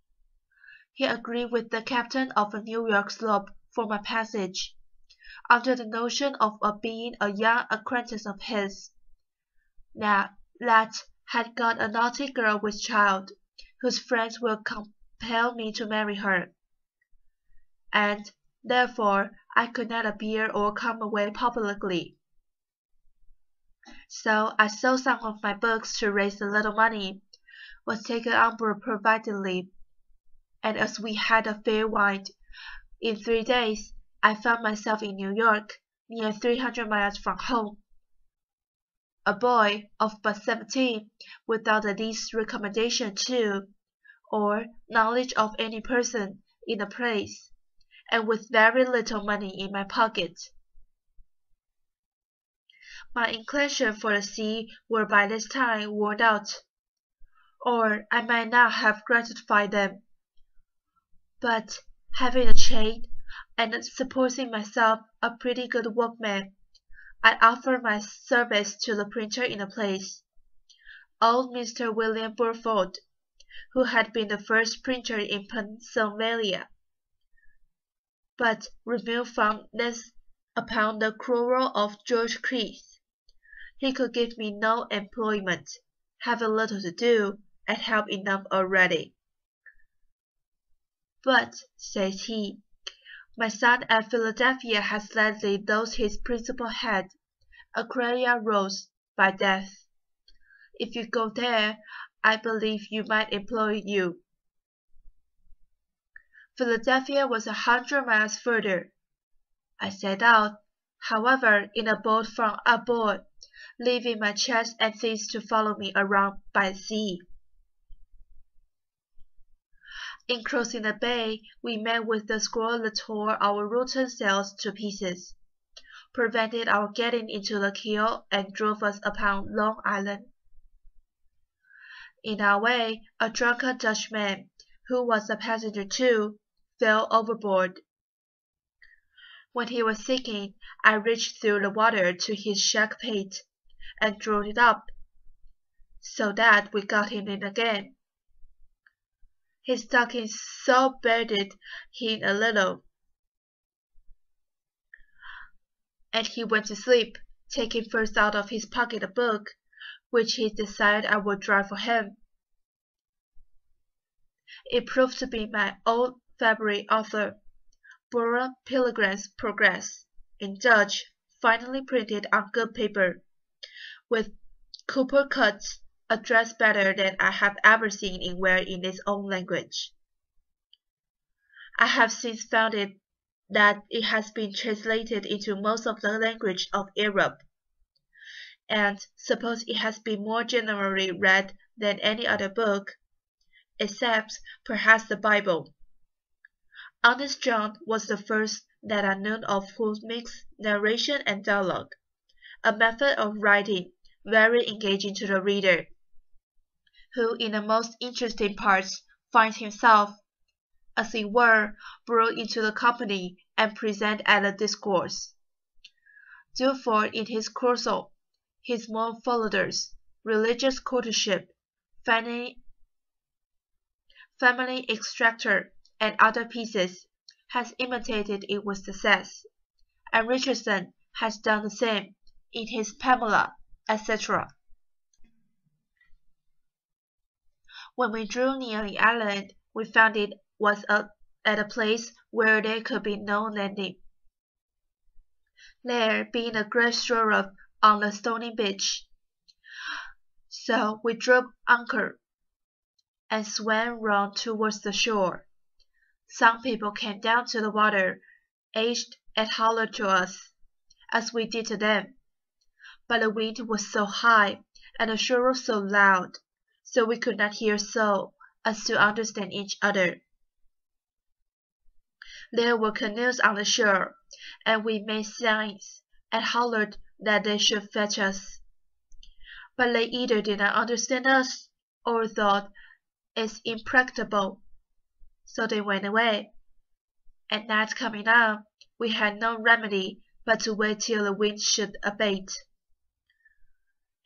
He agreed with the captain of a New York sloop for my passage, under the notion of being a young acquaintance of his, that had got a naughty girl with child, whose friends will compel me to marry her, and therefore I could not appear or come away publicly. So I sold some of my books to raise a little money, was taken on board providently, and as we had a fair wind, in 3 days I found myself in New York, near 300 miles from home. A boy of but 17, without the least recommendation to, or knowledge of any person in the place, and with very little money in my pocket. My inclination for the sea were by this time worn out, or I might now have gratified them. But, having a trade, and supposing myself a pretty good workman, I offered my service to the printer in the place, old Mr. William Burford, who had been the first printer in Pennsylvania, but removed from thence upon the quarrel of George Creech. He could give me no employment, having little to do, and help enough already. But, says he, my son at Philadelphia has lately lost his principal head, Aquaria Rose, by death. If you go there, I believe you might employ you. Philadelphia was 100 miles further. I set out, however, in a boat from aboard, leaving my chest and things to follow me around by sea. In crossing the bay, we met with the squall that tore our rotten sails to pieces, prevented our getting into the keel, and drove us upon Long Island. In our way, a drunken Dutchman, who was a passenger too, fell overboard. When he was sinking, I reached through the water to his shack plate, and drew it up, so that we got him in again. His stockings so burdened him a little, and he went to sleep, taking first out of his pocket a book, which he desired I would draw for him. It proved to be my old favourite author, Burr Pilgrim's Progress, in Dutch, finely printed on good paper, with copper cuts, addressed better than I have ever seen anywhere in its own language. I have since found that it has been translated into most of the language of Europe, and suppose it has been more generally read than any other book, except perhaps the Bible, Honest John was the first that I knew of who mixed narration and dialogue, a method of writing very engaging to the reader, who in the most interesting parts finds himself, as it were, brought into the company and present at a discourse. Therefore in his Crusoe, his more followers, religious courtship, family extractor, and other pieces, has imitated it with success, and Richardson has done the same in his Pamela, etc. When we drew near the island, we found it was at a place where there could be no landing, there being a great stroke on the stony beach. So we dropped anchor and swam round towards the shore. Some people came down to the water, aged and hollered to us, as we did to them. But the wind was so high, and the shore so loud, so we could not hear so as to understand each other. There were canoes on the shore, and we made signs, and hollered that they should fetch us. But they either did not understand us, or thought it impracticable, so they went away. And night coming on, we had no remedy but to wait till the wind should abate.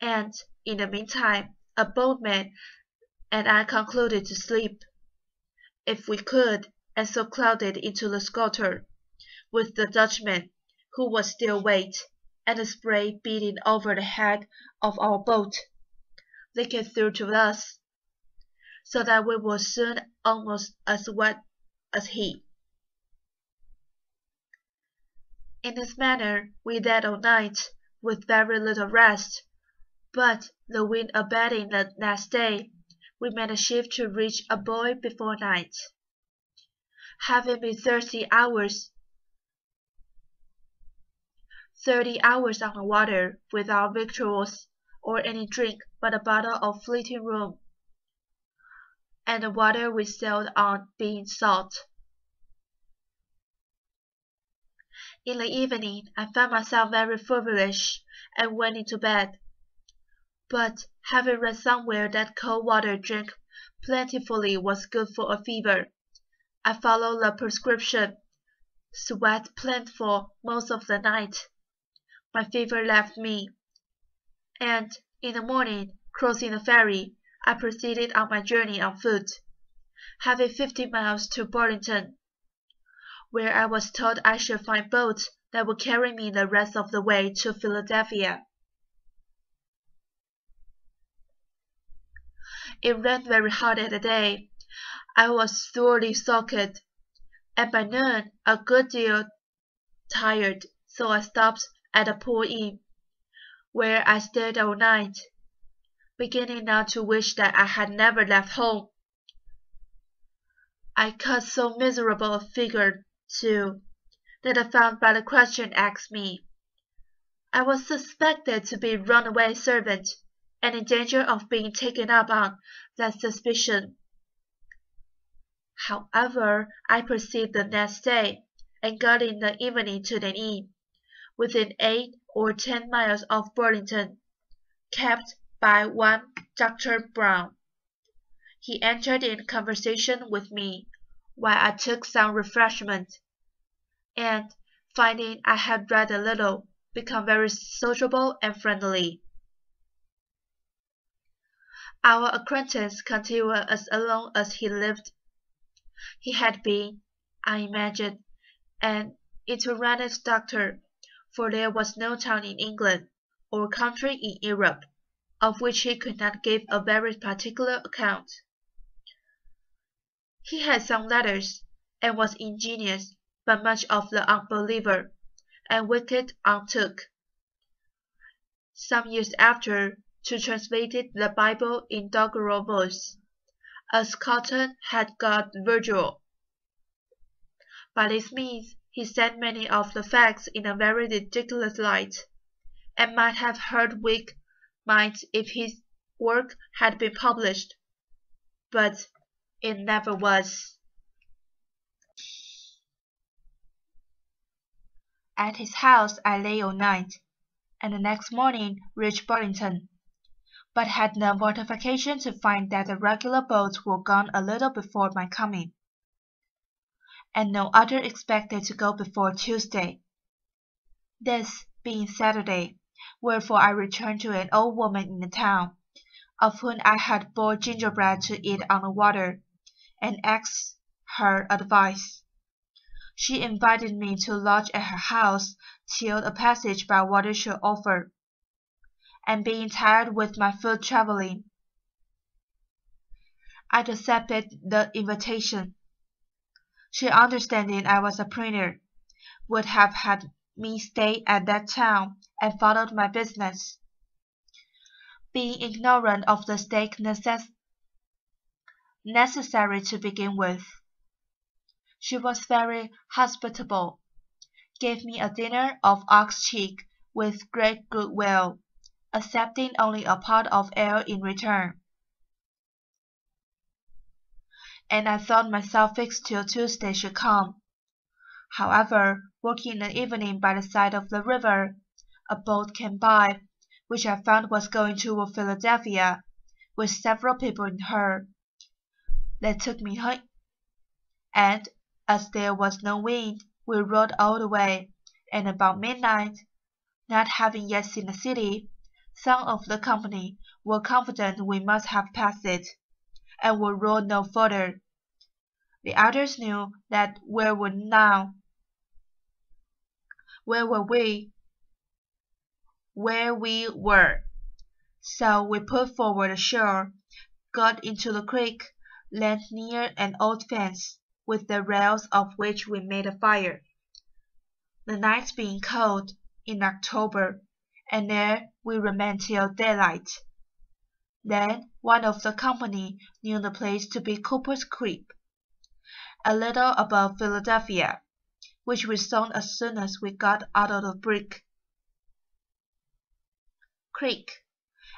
And, in the meantime, a boatman and I concluded to sleep, if we could, and so clouded into the sculter, with the Dutchman, who was still wet, and the spray beating over the head of our boat, leaking through to us, so that we were soon almost as wet as he. In this manner we lay all night, with very little rest, but the wind abating the next day, we made a shift to reach a buoy before night. Having been 30 hours on the water, without victuals or any drink but a bottle of fleeting rum, and the water we sailed on being salt. In the evening I found myself very feverish, and went into bed. But having read somewhere that cold water drank plentifully was good for a fever, I followed the prescription, sweat plentiful most of the night. My fever left me, and in the morning, crossing the ferry, I proceeded on my journey on foot, having 50 miles to Burlington, where I was told I should find boats that would carry me the rest of the way to Philadelphia. It rained very hard at the day. I was thoroughly soaked, and by noon a good deal tired, so I stopped at a poor inn, where I stayed all night, beginning now to wish that I had never left home. I cut so miserable a figure, too, that I found by the question asked me, I was suspected to be a runaway servant, and in danger of being taken up on that suspicion. However, I proceeded the next day, and got in the evening to an inn, within 8 or 10 miles of Burlington, kept by one Dr. Brown. He entered in conversation with me, while I took some refreshment, and, finding I had read a little, became very sociable and friendly. Our acquaintance continued as long as he lived. He had been, I imagine, an itinerant doctor, for there was no town in England, or country in Europe, of which he could not give a very particular account. He had some letters, and was ingenious, but much of the unbeliever, and wicked untook. Some years after, to translated the Bible in doggerel verse, as Cotton had got Virgil. By this means he set many of the facts in a very ridiculous light, and might have hurt weak minds if his work had been published, but it never was. At his house I lay all night, and the next morning reached Burlington, but had the mortification to find that the regular boats were gone a little before my coming, and no other expected to go before Tuesday, this being Saturday, wherefore I returned to an old woman in the town, of whom I had bought gingerbread to eat on the water, and asked her advice. She invited me to lodge at her house till a passage by water should offer, and being tired with my foot travelling, I accepted the invitation. She, understanding I was a printer, would have had me stay at that town and followed my business. Being ignorant of the stake necessary to begin with, she was very hospitable, gave me a dinner of ox cheek with great goodwill, accepting only a pot of ale in return, and I thought myself fixed till Tuesday should come. However, working in the evening by the side of the river, a boat came by, which I found was going toward Philadelphia, with several people in her. They took me home, and, as there was no wind, we rowed all the way, and about midnight, not having yet seen the city, some of the company were confident we must have passed it, and would row no further. The others knew that where were we were. So we put forward ashore, got into the creek, leaned near an old fence, with the rails of which we made a fire, the nights being cold, in October, and there we remained till daylight. Then one of the company knew the place to be Cooper's Creek, a little above Philadelphia, which we saw as soon as we got out of the creek,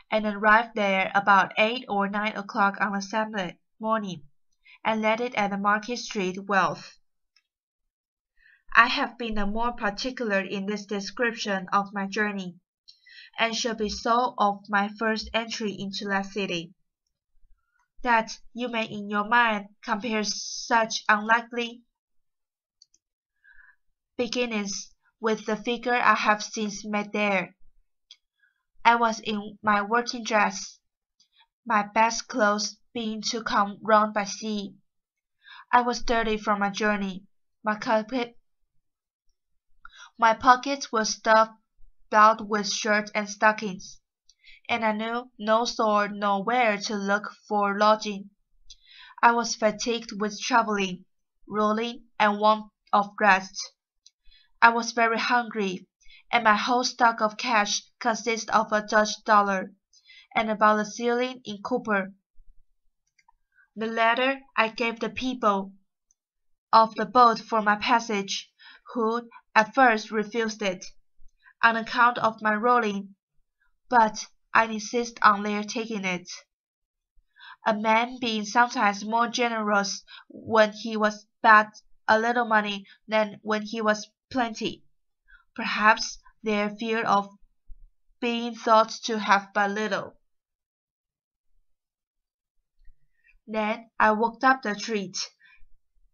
and arrived there about 8 or 9 o'clock on a Saturday morning, and landed at the Market Street Wharf. I have been more particular in this description of my journey, and shall be so of my first entry into that city, that you may in your mind compare such unlikely beginnings with the figure I have since made there. I was in my working dress, my best clothes being to come round by sea. I was dirty from my journey. My pockets were stuffed about with shirts and stockings, and I knew no sort nor where to look for lodging. I was fatigued with travelling, rolling, and want of rest. I was very hungry, and my whole stock of cash consists of a Dutch dollar, and about a shilling in copper. The latter I gave the people of the boat for my passage, who at first refused it, on account of my rolling, but I insist on their taking it. A man being sometimes more generous when he was but a little money than when he was plenty, perhaps their fear of being thought to have but little. Then I walked up the street,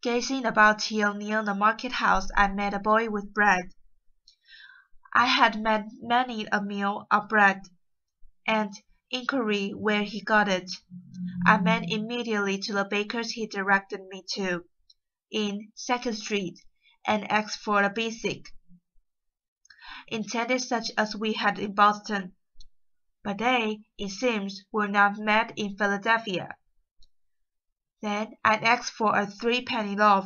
gazing about till near the market house I met a boy with bread. I had made many a meal of bread, and inquiry where he got it, I went immediately to the baker's he directed me to, in Second Street, and asked for a basic, intended such as we had in Boston, but they, it seems, were not made in Philadelphia. Then I asked for a 3-penny loaf,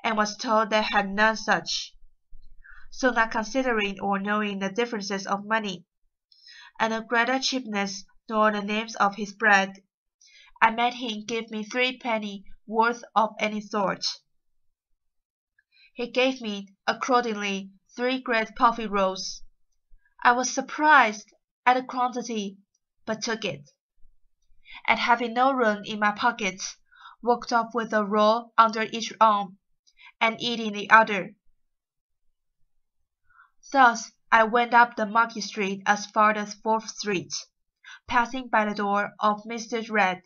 and was told they had none such. So not considering or knowing the differences of money, and the greater cheapness nor the names of his bread, I made him give me 3-penny worth of any sort. He gave me, accordingly, 3 great puffy rolls. I was surprised at the quantity, but took it, and having no room in my pockets, walked off with a roll under each arm, and eating the other. Thus I went up the Market Street as far as 4th Street, passing by the door of Mr. Red,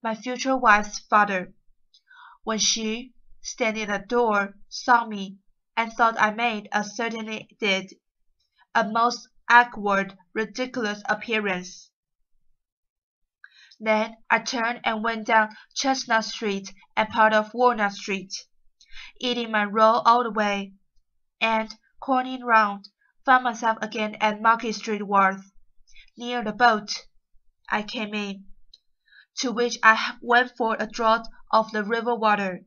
my future wife's father, when she, standing at the door, saw me, and thought I made, as certainly did, a most awkward, ridiculous appearance. Then I turned and went down Chestnut Street and part of Walnut Street, eating my roll all the way, and, cornering round, found myself again at Market Street Wharf, near the boat I came in, to which I went for a draught of the river water,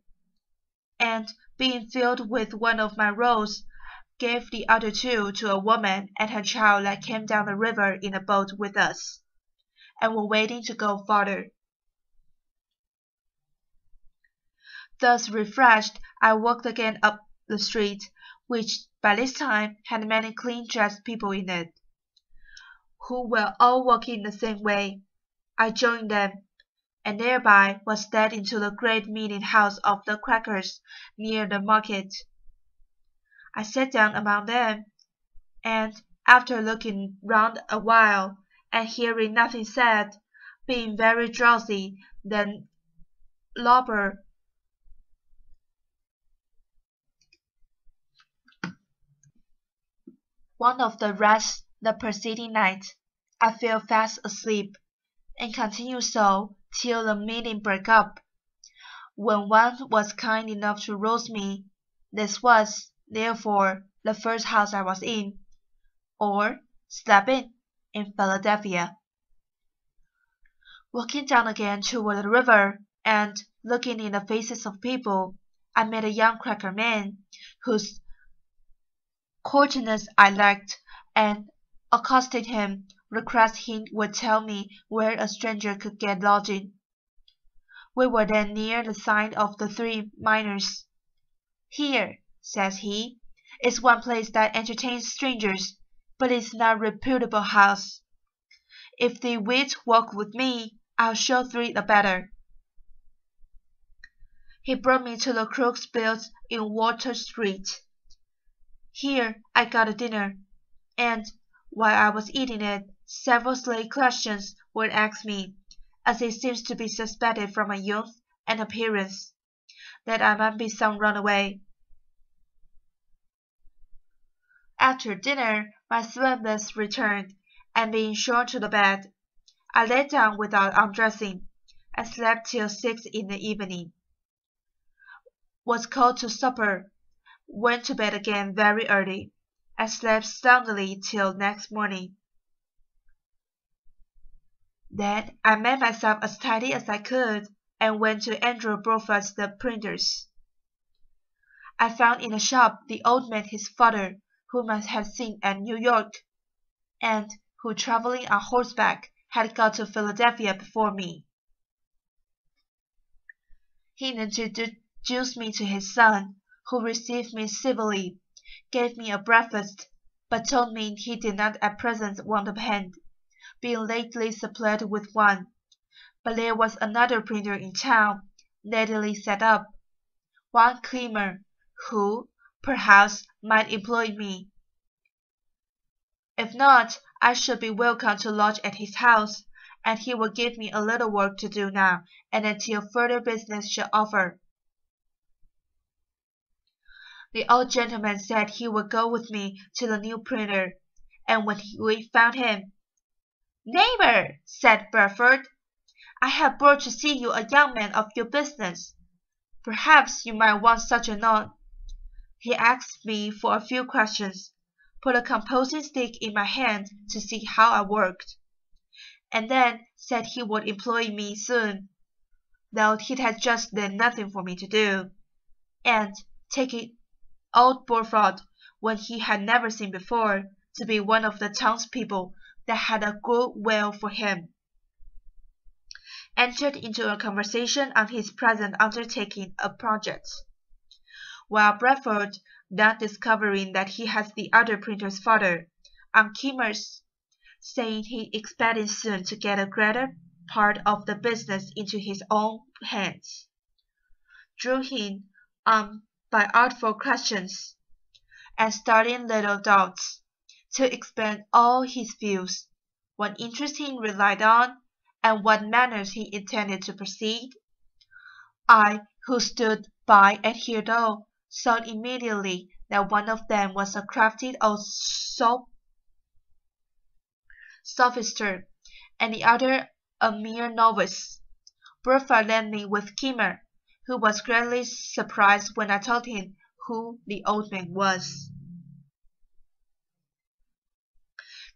and, being filled with one of my rolls, gave the other two to a woman and her child that came down the river in a boat with us, and were waiting to go farther. Thus refreshed, I walked again up the street, which by this time had many clean-dressed people in it, who were all walking the same way. I joined them, and thereby was led into the great meeting-house of the Quakers near the market. I sat down among them, and, after looking round a while, and hearing nothing said, being very drowsy, then Lauber, one of the rest the preceding night, I fell fast asleep, and continued so till the meeting broke up, when one was kind enough to rouse me. This was, therefore, the first house I was in, or slept in Philadelphia. Walking down again toward the river, and looking in the faces of people, I met a young Quaker man, whose courteousness I liked, and accosting him, requested he would tell me where a stranger could get lodging. We were then near the sign of the Three Miners. "Here," says he, "is one place that entertains strangers, but is not a reputable house. If thee wilt walk with me, I'll show thee the better." He brought me to the Crook's Bills in Water Street. Here I got a dinner, and, while I was eating it, several sly questions were asked me, as it seems to be suspected from my youth and appearance, that I might be some runaway. After dinner, my sleepiness returned, and being shown to the bed, I lay down without undressing, and slept till 6 in the evening. Was called to supper, went to bed again very early, and slept soundly till next morning. Then I made myself as tidy as I could, and went to Andrew Beaufort's the printer's. I found in the shop the old man his father, whom I had seen at New York, and who, travelling on horseback, had got to Philadelphia before me. He introduced me to his son, who received me civilly, gave me a breakfast, but told me he did not at present want a hand, being lately supplied with one, but there was another printer in town, lately set up, one Clemmer, who, perhaps, might employ me. If not, I should be welcome to lodge at his house, and he will give me a little work to do now, and until further business should offer. The old gentleman said he would go with me to the new printer, and when we found him, "Neighbor," said Beaufort, "I have brought to see you a young man of your business. Perhaps you might want such a note." He asked me for a few questions, put a composing stick in my hand to see how I worked, and then said he would employ me soon, though he had just then nothing for me to do, and, taking old Beaufort, when he had never seen before, to be one of the townspeople that had a good will for him, entered into a conversation on his present undertaking a project, while Bradford, not discovering that he has the other printer's father, on Kimmer's, saying he expected soon to get a greater part of the business into his own hands, drew him on by artful questions, and starting little doubts, to explain all his views, what interest he relied on, and what manners he intended to proceed. I, who stood by and heard all, saw immediately that one of them was a crafty old sophister, and the other a mere novice. Burford led me with Kimmer, who was greatly surprised when I told him who the old man was.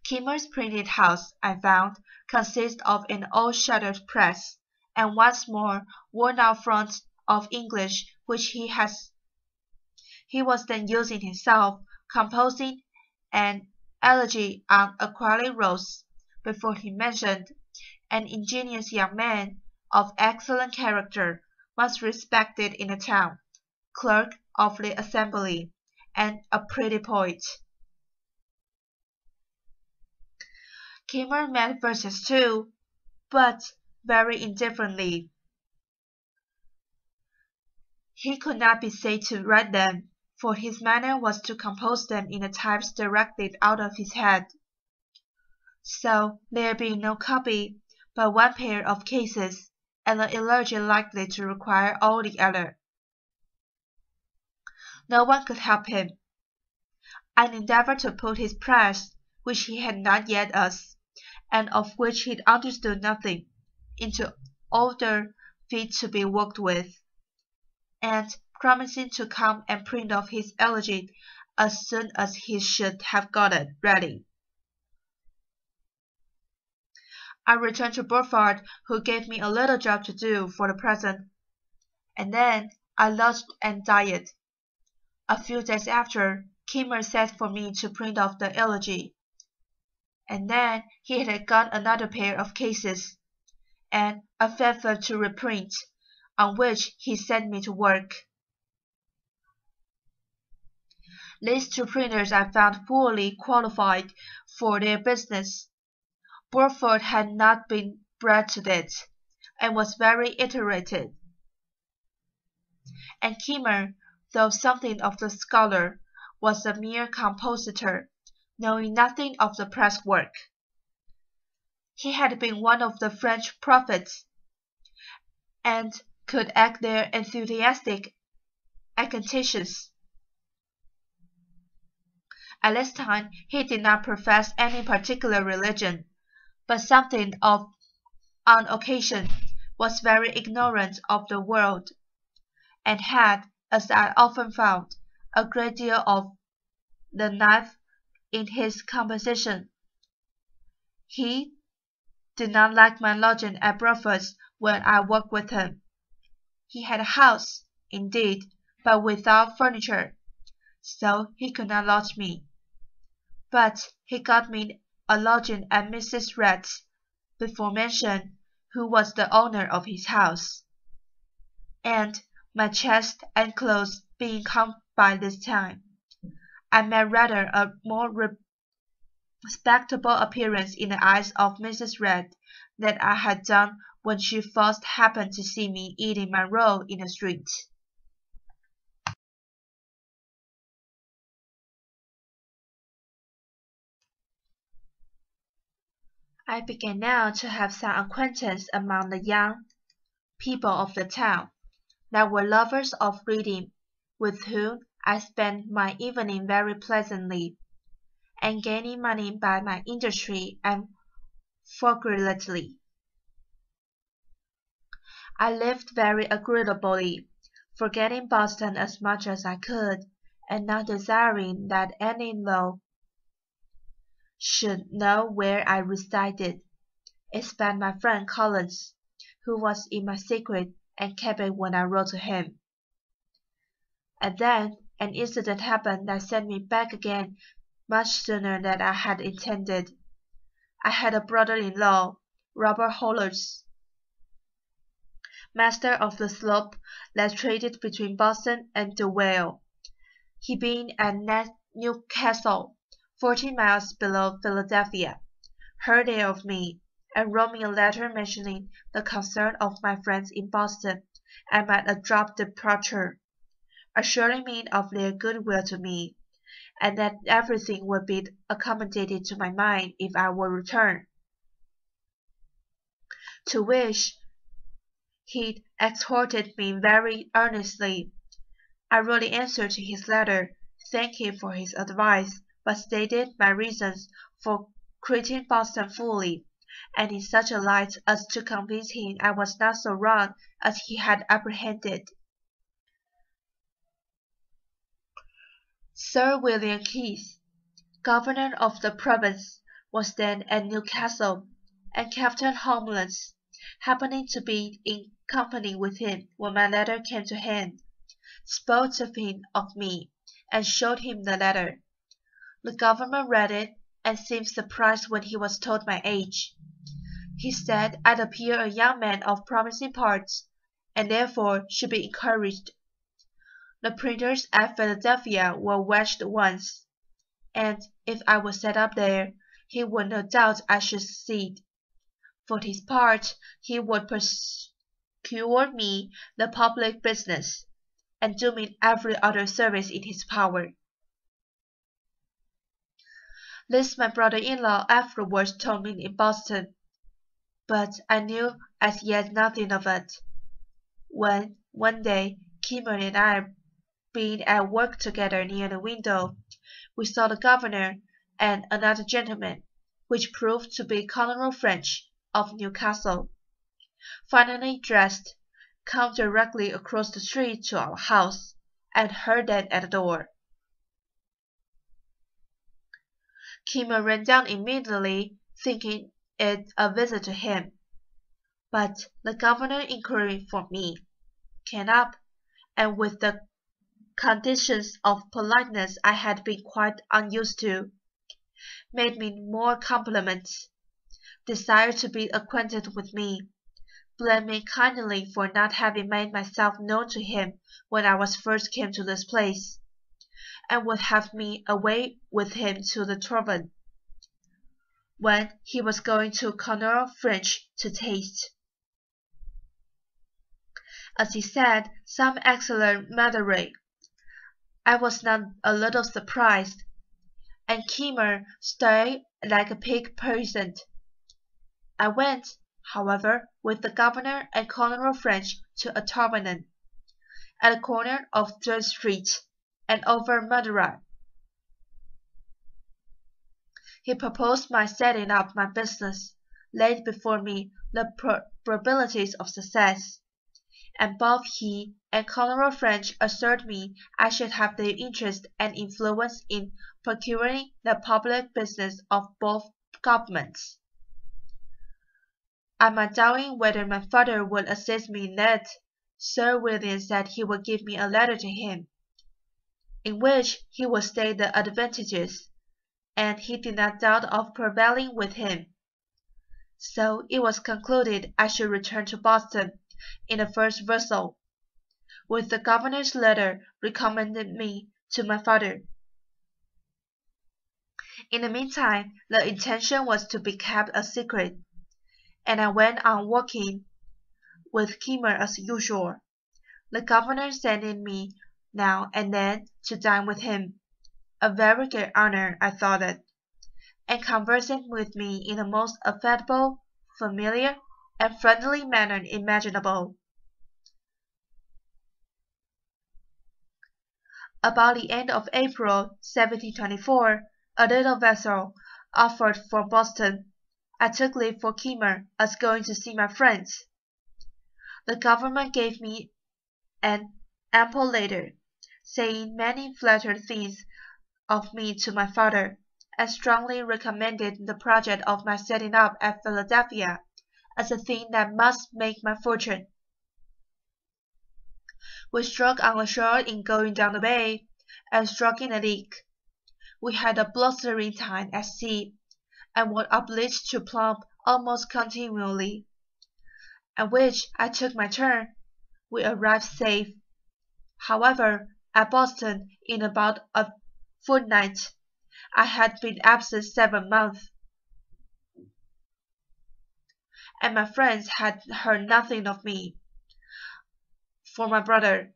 Kimmer's printing house, I found, consists of an old shuttered press, and once more worn-out font of English which he was then using himself, composing an elegy on a quality rose, before he mentioned an ingenious young man of excellent character, much respected in the town, clerk of the assembly, and a pretty poet. Kimmer made verses too, but very indifferently. He could not be said to write them, for his manner was to compose them in the types directed out of his head. So, there being no copy, but one pair of cases, and an elegy likely to require all the other, no one could help him. I endeavored to put his press, which he had not yet us, and of which he understood nothing, into order fit to be worked with, and promising to come and print off his elegy as soon as he should have got it ready. I returned to Burford, who gave me a little job to do for the present, and then I lodged and dined. A few days after, Kimmer sent for me to print off the elegy, and then he had got another pair of cases, and a feather to reprint, on which he set me to work. These two printers I found fully qualified for their business. Burford had not been bred to it, and was very iterated, and Kimmer, though something of the scholar, was a mere compositor, knowing nothing of the press work. He had been one of the French prophets, and could act their enthusiastic agitations. At this time he did not profess any particular religion, but something of, on occasion, was very ignorant of the world, and had, as I often found, a great deal of the knife in his composition. He did not like my lodging at Burford's when I worked with him. He had a house, indeed, but without furniture, so he could not lodge me. But he got me a lodging at Mrs. Redd's, before mentioned, who was the owner of his house, and my chest and clothes being come by this time, I made rather a more respectable appearance in the eyes of Mrs. Redd than I had done when she first happened to see me eating my roll in the street. I began now to have some acquaintance among the young people of the town, that were lovers of reading, with whom I spent my evening very pleasantly, and gaining money by my industry and frugality. I lived very agreeably, forgetting Boston as much as I could, and not desiring that any law should know where I resided, except my friend Collins, who was in my secret and kept it when I wrote to him. And then an incident happened that sent me back again much sooner than I had intended. I had a brother-in-law, Robert Hollers, master of the sloop that traded between Boston and the Whale, he being at Newcastle, 14 miles below Philadelphia, heard there of me, and wrote me a letter mentioning the concern of my friends in Boston, and my abrupt departure, assuring me of their goodwill to me, and that everything would be accommodated to my mind if I were returned. To which he exhorted me very earnestly. I wrote the answer to his letter, thanked him for his advice, but stated my reasons for quitting Boston fully, and in such a light as to convince him I was not so wrong as he had apprehended. Sir William Keith, governor of the province, was then at Newcastle, and Captain Holmes, happening to be in company with him when my letter came to hand, spoke to him of me, and showed him the letter. The governor read it, and seemed surprised when he was told my age. He said I'd appear a young man of promising parts, and therefore should be encouraged. The printers at Philadelphia were wedged once, and if I was set up there, he would no doubt I should succeed. For his part, he would procure me the public business, and do me every other service in his power. This my brother-in-law afterwards told me in Boston, but I knew as yet nothing of it. When, one day, Kimmer and I being at work together near the window, we saw the governor and another gentleman, which proved to be Colonel French, of Newcastle, finely dressed, come directly across the street to our house, and heard them at the door. Kimmer ran down immediately, thinking it a visit to him. But the governor, inquiring for me, came up, and with the conditions of politeness I had been quite unused to, made me more compliments, desired to be acquainted with me, blamed me kindly for not having made myself known to him when I was first came to this place, and would have me away with him to the tavern, when he was going to Colonel French to taste, as he said, some excellent Madeira. I was not a little surprised, and Kimmer stayed like a pig present. I went, however, with the governor and Colonel French to a tavern at the corner of Third Street, and over Madeira. He proposed my setting up my business, laid before me the probabilities of success, and both he and Colonel French assured me I should have their interest and influence in procuring the public business of both governments. On my doubting whether my father would assist me in that, Sir William said he would give me a letter to him, in which he would state the advantages, and he did not doubt of prevailing with him. So it was concluded I should return to Boston in the first vessel, with the governor's letter recommending me to my father. In the meantime, the intention was to be kept a secret, and I went on working with Kimmer as usual, the governor sending me now and then to dine with him, a very great honor I thought it, and conversing with me in the most affable, familiar, and friendly manner imaginable. About the end of April, 1724, a little vessel offered for Boston. I took leave for Kimmer as going to see my friends. The government gave me an ample letter, saying many flattering things of me to my father, and strongly recommended the project of my setting up at Philadelphia as a thing that must make my fortune. We struck on shore in going down the bay, and struck in a leak. We had a blustering time at sea, and were obliged to plump almost continually, at which I took my turn. We arrived safe, however, at Boston in about a fortnight. I had been absent 7 months, and my friends had heard nothing of me, for my brother,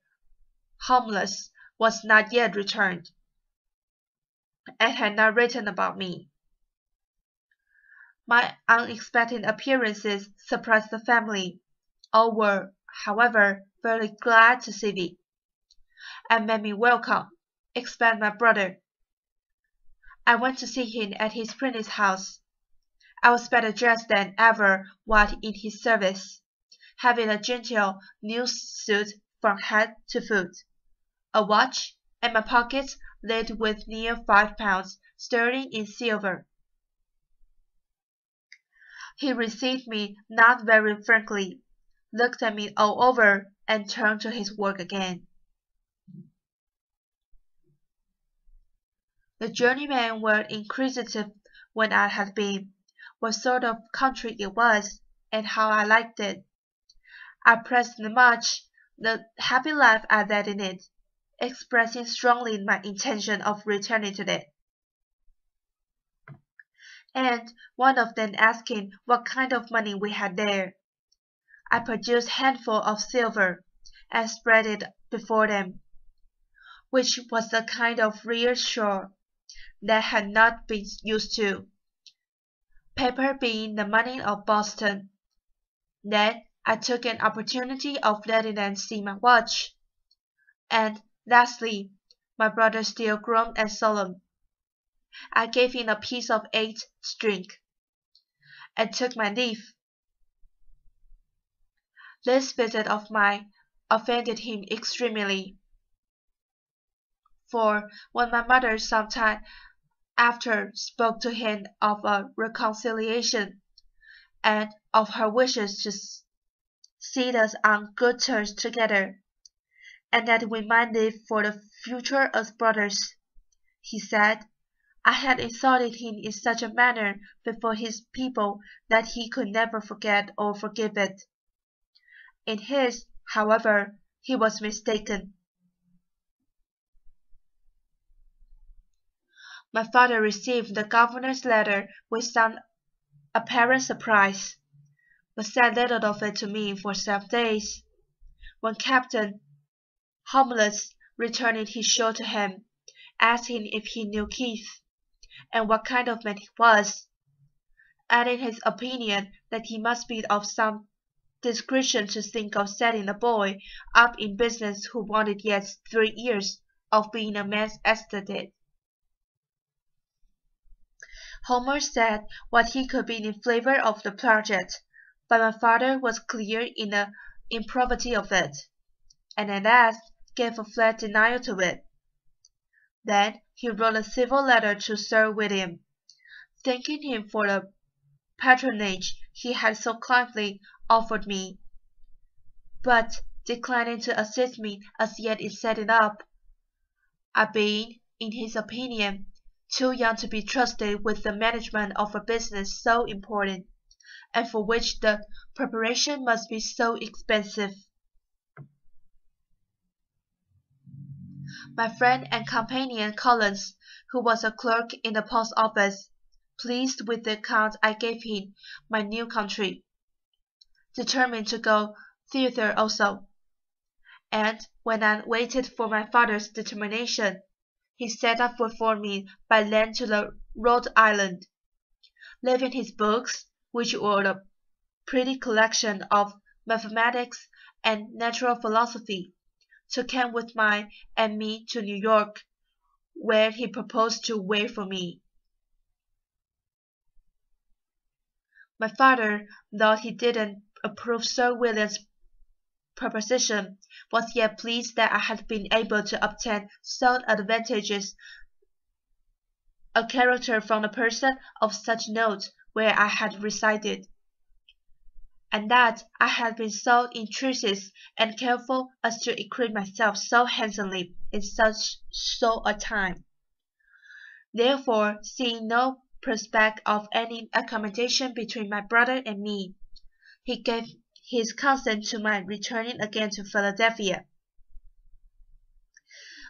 homeless, was not yet returned. and had not written about me. My unexpected appearances surprised the family. All were, however, very glad to see me, and made me welcome, except my brother. I went to see him at his prince's house. I was better dressed than ever while in his service, having a genteel new suit from head to foot, a watch, and my pockets laid with near £5 sterling in silver. He received me not very frankly, looked at me all over, and turned to his work again. The journeymen were inquisitive when I had been, what sort of country it was, and how I liked it. I praised much the happy life I led in it, expressing strongly my intention of returning to it. And one of them asking what kind of money we had there. I produced a handful of silver, and spread it before them, which was a kind of real shore that had not been used to, paper being the money of Boston. Then I took an opportunity of letting them see my watch. And lastly, my brother still grown and solemn. I gave him a piece of 8 string, and took my leave. This visit of mine offended him extremely, for when my mother some time after spoke to him of a reconciliation, and of her wishes to see us on good terms together, and that we might live for the future as brothers, he said, I had insulted him in such a manner before his people that he could never forget or forgive it. In his, however, he was mistaken. My father received the governor's letter with some apparent surprise, but said little of it to me for some days. When Captain Homeless returned he showed to him, asking if he knew Keith, and what kind of man he was, adding his opinion that he must be of some discretion to think of setting a boy up in business who wanted yet 3 years of being a man's estate. Homer said what he could be in favor of the project, but my father was clear in the impropriety of it, and at last gave a flat denial to it. Then he wrote a civil letter to Sir William, thanking him for the patronage he had so kindly offered me, but declining to assist me as yet in setting up, I being, in his opinion, too young to be trusted with the management of a business so important, and for which the preparation must be so expensive. My friend and companion Collins, who was a clerk in the post office, pleased with the account I gave him my new country, determined to go thither also, and when I waited for my father's determination, he set off before me by land to the Rhode Island, leaving his books, which were a pretty collection of mathematics and natural philosophy, to come with mine and me to New York, where he proposed to wait for me. My father, though he didn't approve Sir William's proposition, was yet pleased that I had been able to obtain so advantageous a character from a person of such note where I had resided, and that I had been so intrusive and careful as to equip myself so handsomely in so a time. Therefore, seeing no prospect of any accommodation between my brother and me, he gave his consent to my returning again to Philadelphia,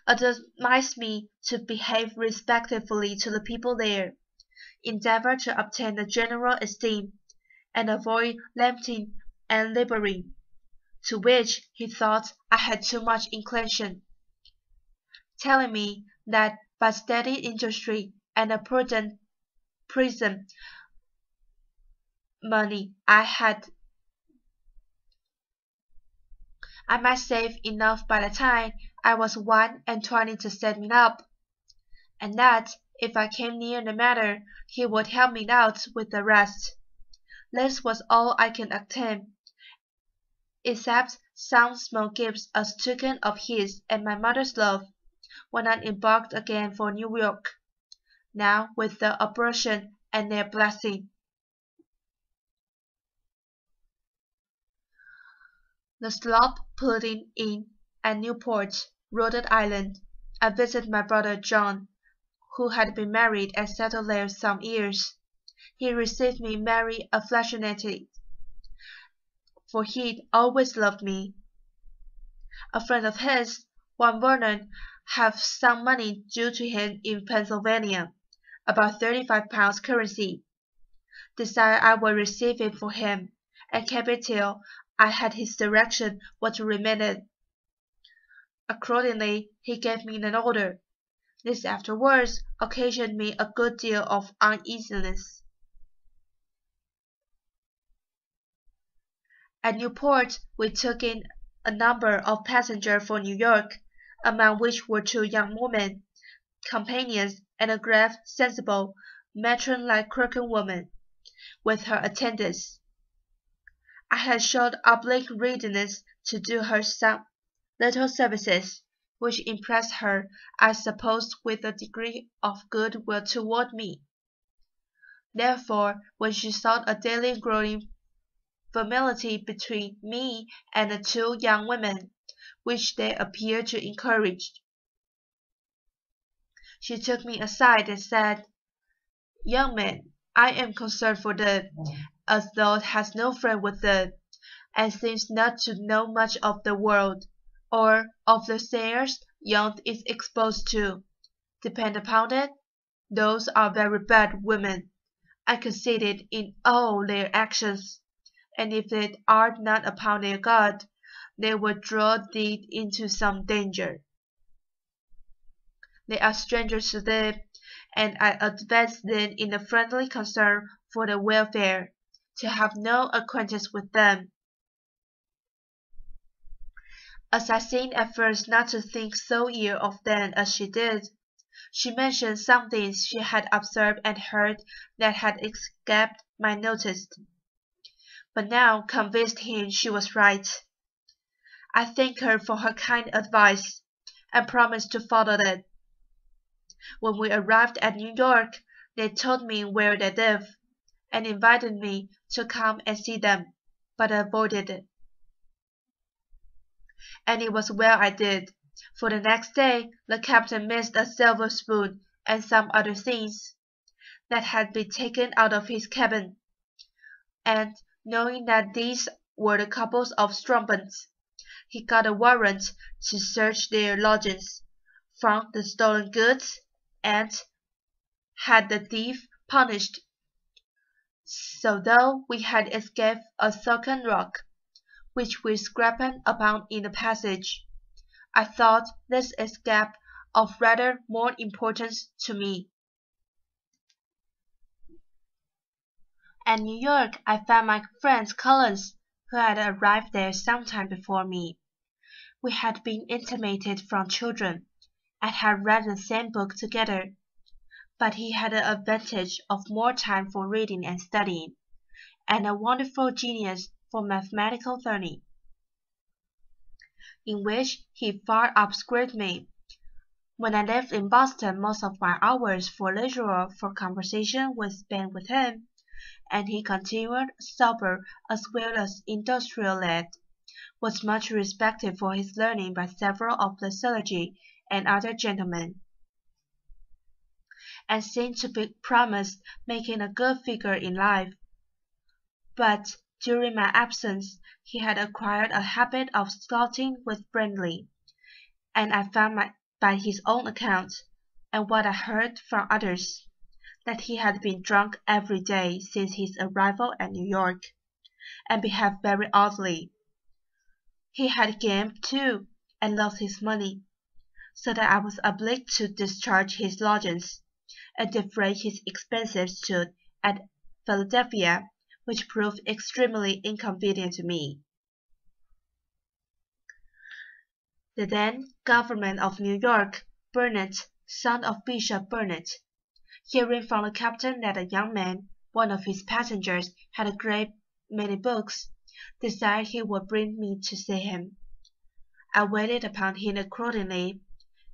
advised me to behave respectfully to the people there, endeavor to obtain the general esteem, and avoid lambing and laboring, to which he thought I had too much inclination, telling me that by steady industry and the prison money I might save enough by the time I was 21 to set me up, and that, if I came near the matter, he would help me out with the rest. This was all I could obtain, except some small gifts as token of his and my mother's love, when I embarked again for New York, now with the operation and their blessing. The slop pudding inn at Newport, Rhode Island. I visited my brother John, who had been married and settled there some years. He received me very affectionately, for he'd always loved me. A friend of his, one Vernon, had some money due to him in Pennsylvania, about £35 currency, desired I would receive it for him, and kept it till I had his direction what to remit it. Accordingly, he gave me an order. This afterwards occasioned me a good deal of uneasiness. At Newport, we took in a number of passengers for New York, among which were 2 young women, companions, and a grave, sensible, matron-like Quaker woman, with her attendants. I had showed obliging readiness to do her some little services, which impressed her, I suppose, with a degree of good will toward me. Therefore, when she saw a daily growing familiarity between me and the 2 young women, which they appeared to encourage, she took me aside and said, "Young man, I am concerned for thee, as thou hast no friend with thee, and seems not to know much of the world, or of the snares young is exposed to. Depend upon it, those are very bad women, and conceited in all their actions, and if they are not upon their guard, they will draw thee into some danger. They are strangers to thee, and I advise thee in a friendly concern for their welfare, to have no acquaintance with them." As I seemed at first not to think so ill of them as she did, she mentioned some things she had observed and heard that had escaped my notice, but now convinced him she was right. I thanked her for her kind advice, and promised to follow it. When we arrived at New York, they told me where they lived, and invited me to come and see them, but I avoided it. And it was well I did, for the next day the captain missed a silver spoon and some other things that had been taken out of his cabin, and, knowing that these were the couples of strumpets, he got a warrant to search their lodgings, found the stolen goods, and had the thief punished. So though we had escaped a sunken rock, which we scraped upon in the passage, I thought this escape of rather more importance to me. At New York I found my friend Collins, who had arrived there some time before me. We had been intimated from children, and had read the same book together, but he had the advantage of more time for reading and studying, and a wonderful genius for mathematical learning, in which he far outscored me. When I lived in Boston, most of my hours for leisure for conversation was spent with him, and he continued sober as well as industrial lad, was much respected for his learning by several of the clergy and other gentlemen, and seemed to be promised making a good figure in life. But during my absence he had acquired a habit of scouting with Brindley, and I found by his own account, and what I heard from others, that he had been drunk every day since his arrival at New York, and behaved very oddly. He had gambled too, and lost his money, so that I was obliged to discharge his lodgings, and defray his expenses stood at Philadelphia, which proved extremely inconvenient to me. The then governor of New York, Burnett, son of Bishop Burnett, hearing from the captain that a young man, one of his passengers, had a great many books, desired he would bring me to see him. I waited upon him accordingly,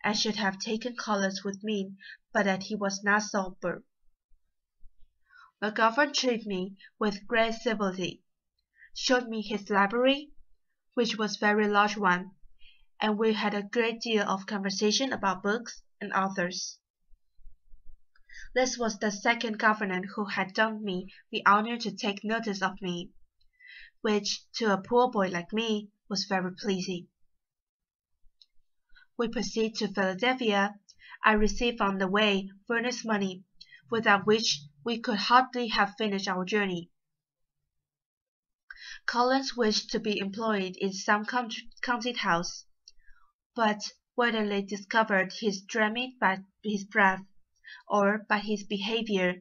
and should have taken colours with me, but that he was not sober. The governor treated me with great civility, showed me his library, which was a very large one, and we had a great deal of conversation about books and authors. This was the second governor who had done me the honour to take notice of me, which, to a poor boy like me, was very pleasing. We proceeded to Philadelphia. I received on the way furnace money, without which we could hardly have finished our journey. Collins wished to be employed in some counting house, but whether they discovered his dreaming by his breath, or by his behaviour,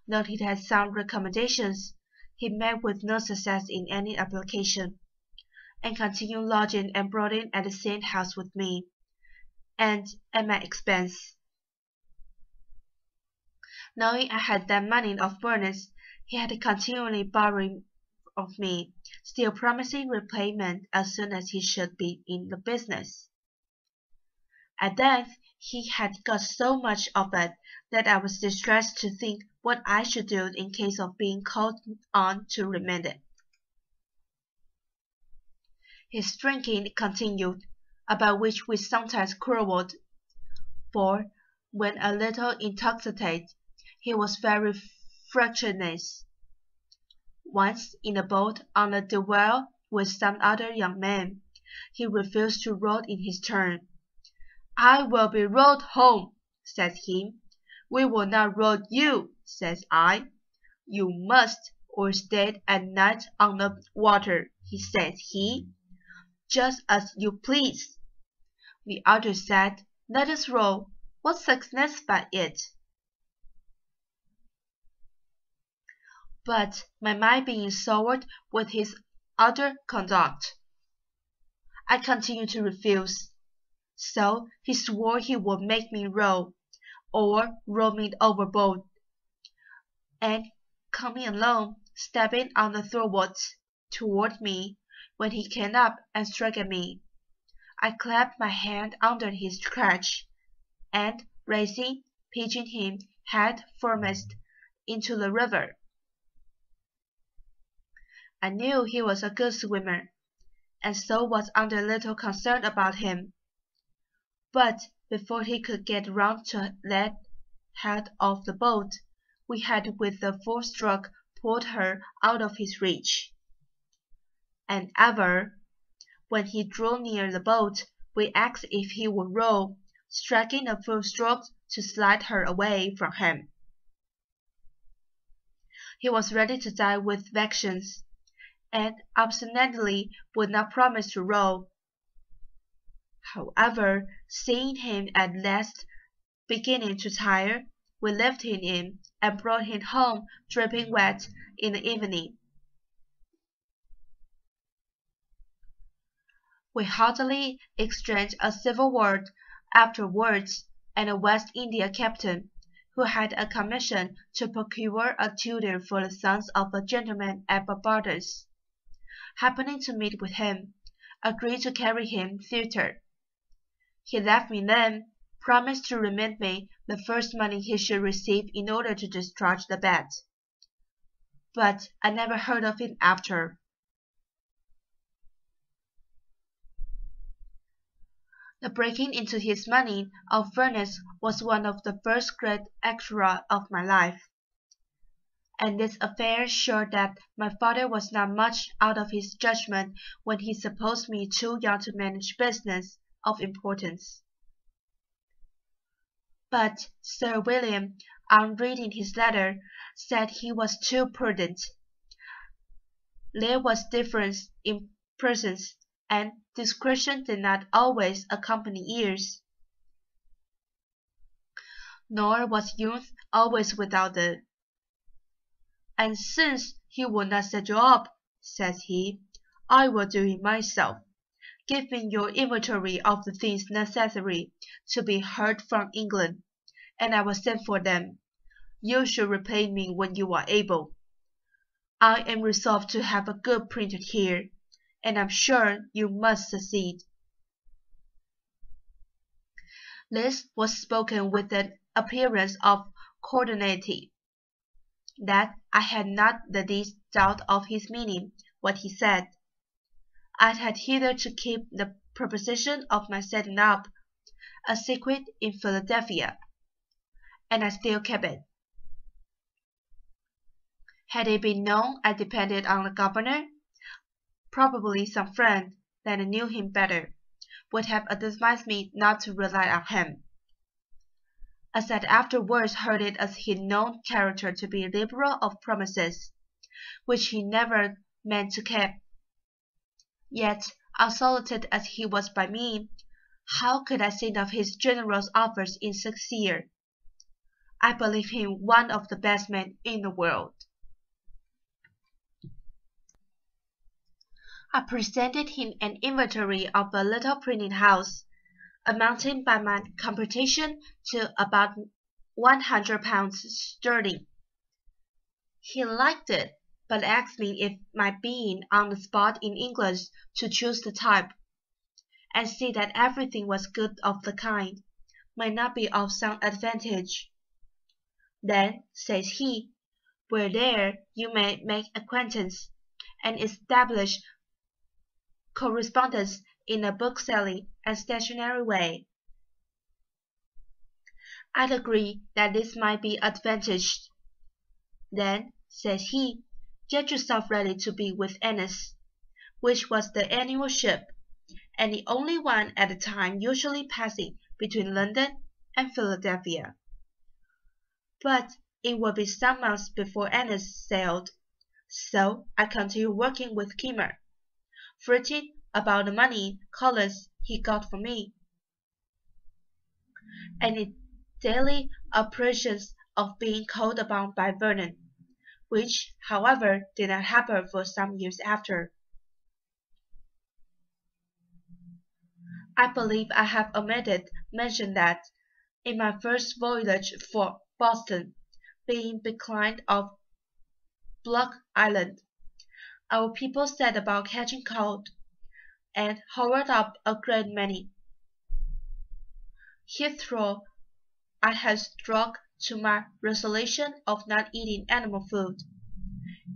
though he had sound recommendations, he met with no success in any application, and continued lodging and boarding at the same house with me, and at my expense. Knowing I had that money of Burnet's, he had continually borrowing of me, still promising repayment as soon as he should be in the business. At length he had got so much of it that I was distressed to think what I should do in case of being called on to remit it. His drinking continued, about which we sometimes quarrelled, for, when a little intoxicated, he was very fractious. Once, in a boat on a duel with some other young man, he refused to row in his turn. "I will be rowed home," said he. "We will not row you," says I. "You must, or stay at night on the water," said he. "Just as you please." The other said, "Let us row. What success by it?" But my mind being soured with his other conduct, I continued to refuse. So he swore he would make me row, or row me overboard, and coming along, stepping on the thwarts toward me, when he came up and struck at me, I clapped my hand under his crutch, and raising, pitching him head foremost into the river. I knew he was a good swimmer, and so was under little concern about him. But before he could get round to that head of the boat, we had with the full stroke pulled her out of his reach. And ever, when he drew near the boat, we asked if he would row, striking a full stroke to slide her away from him. He was ready to die with vexations, and obstinately would not promise to row. However, seeing him at last beginning to tire, we lifted him in, and brought him home dripping wet in the evening. We heartily exchanged a civil word afterwards, and a West India captain, who had a commission to procure a tutor for the sons of a gentleman at Barbados, happening to meet with him, agreed to carry him thither. He left me then, promised to remit me the first money he should receive in order to discharge the bet. But I never heard of him after. The breaking into his money of furnace was one of the first great extra of my life, and this affair showed that my father was not much out of his judgment when he supposed me too young to manage business of importance. But Sir William, on reading his letter, said he was too prudent. There was difference in persons, and discretion did not always accompany years. nor was youth always without it. And since he would not set you up, says he, I will do it myself. Give me your inventory of the things necessary to be heard from England, and I will send for them. You should repay me when you are able. I am resolved to have a good printed here, and I'm sure you must succeed. This was spoken with an appearance of cordiality, that I had not the least doubt of his meaning what he said. I had hitherto kept the proposition of my setting up a secret in Philadelphia, and I still kept it. Had it been known I depended on the governor, probably some friend that knew him better would have advised me not to rely on him, as I afterwards heard it as his known character to be liberal of promises, which he never meant to keep. Yet, unsolicited as he was by me, how could I think of his generous offers insincere? I believe him one of the best men in the world. I presented him an inventory of a little printing house, amounting by my computation to about £100 sterling. He liked it, but asked me if my being on the spot in English to choose the type, and see that everything was good of the kind, might not be of some advantage. Then, says he, where there you may make acquaintance, and establish correspondence in a bookselling and stationery way. I'd agree that this might be advantaged. Then, says he, get yourself ready to be with Ennis, which was the annual ship, and the only one at the time usually passing between London and Philadelphia. But it would be some months before Ennis sailed, so I continued working with Kimmer, fretting about the money Collins he got for me, and the daily apprehensions of being called upon by Vernon, which, however, did not happen for some years after. I believe I have omitted mention that, in my first voyage for Boston, being becalmed of Block Island, our people set about catching cold, and hauled up a great many. Hitherto I had stuck to my resolution of not eating animal food,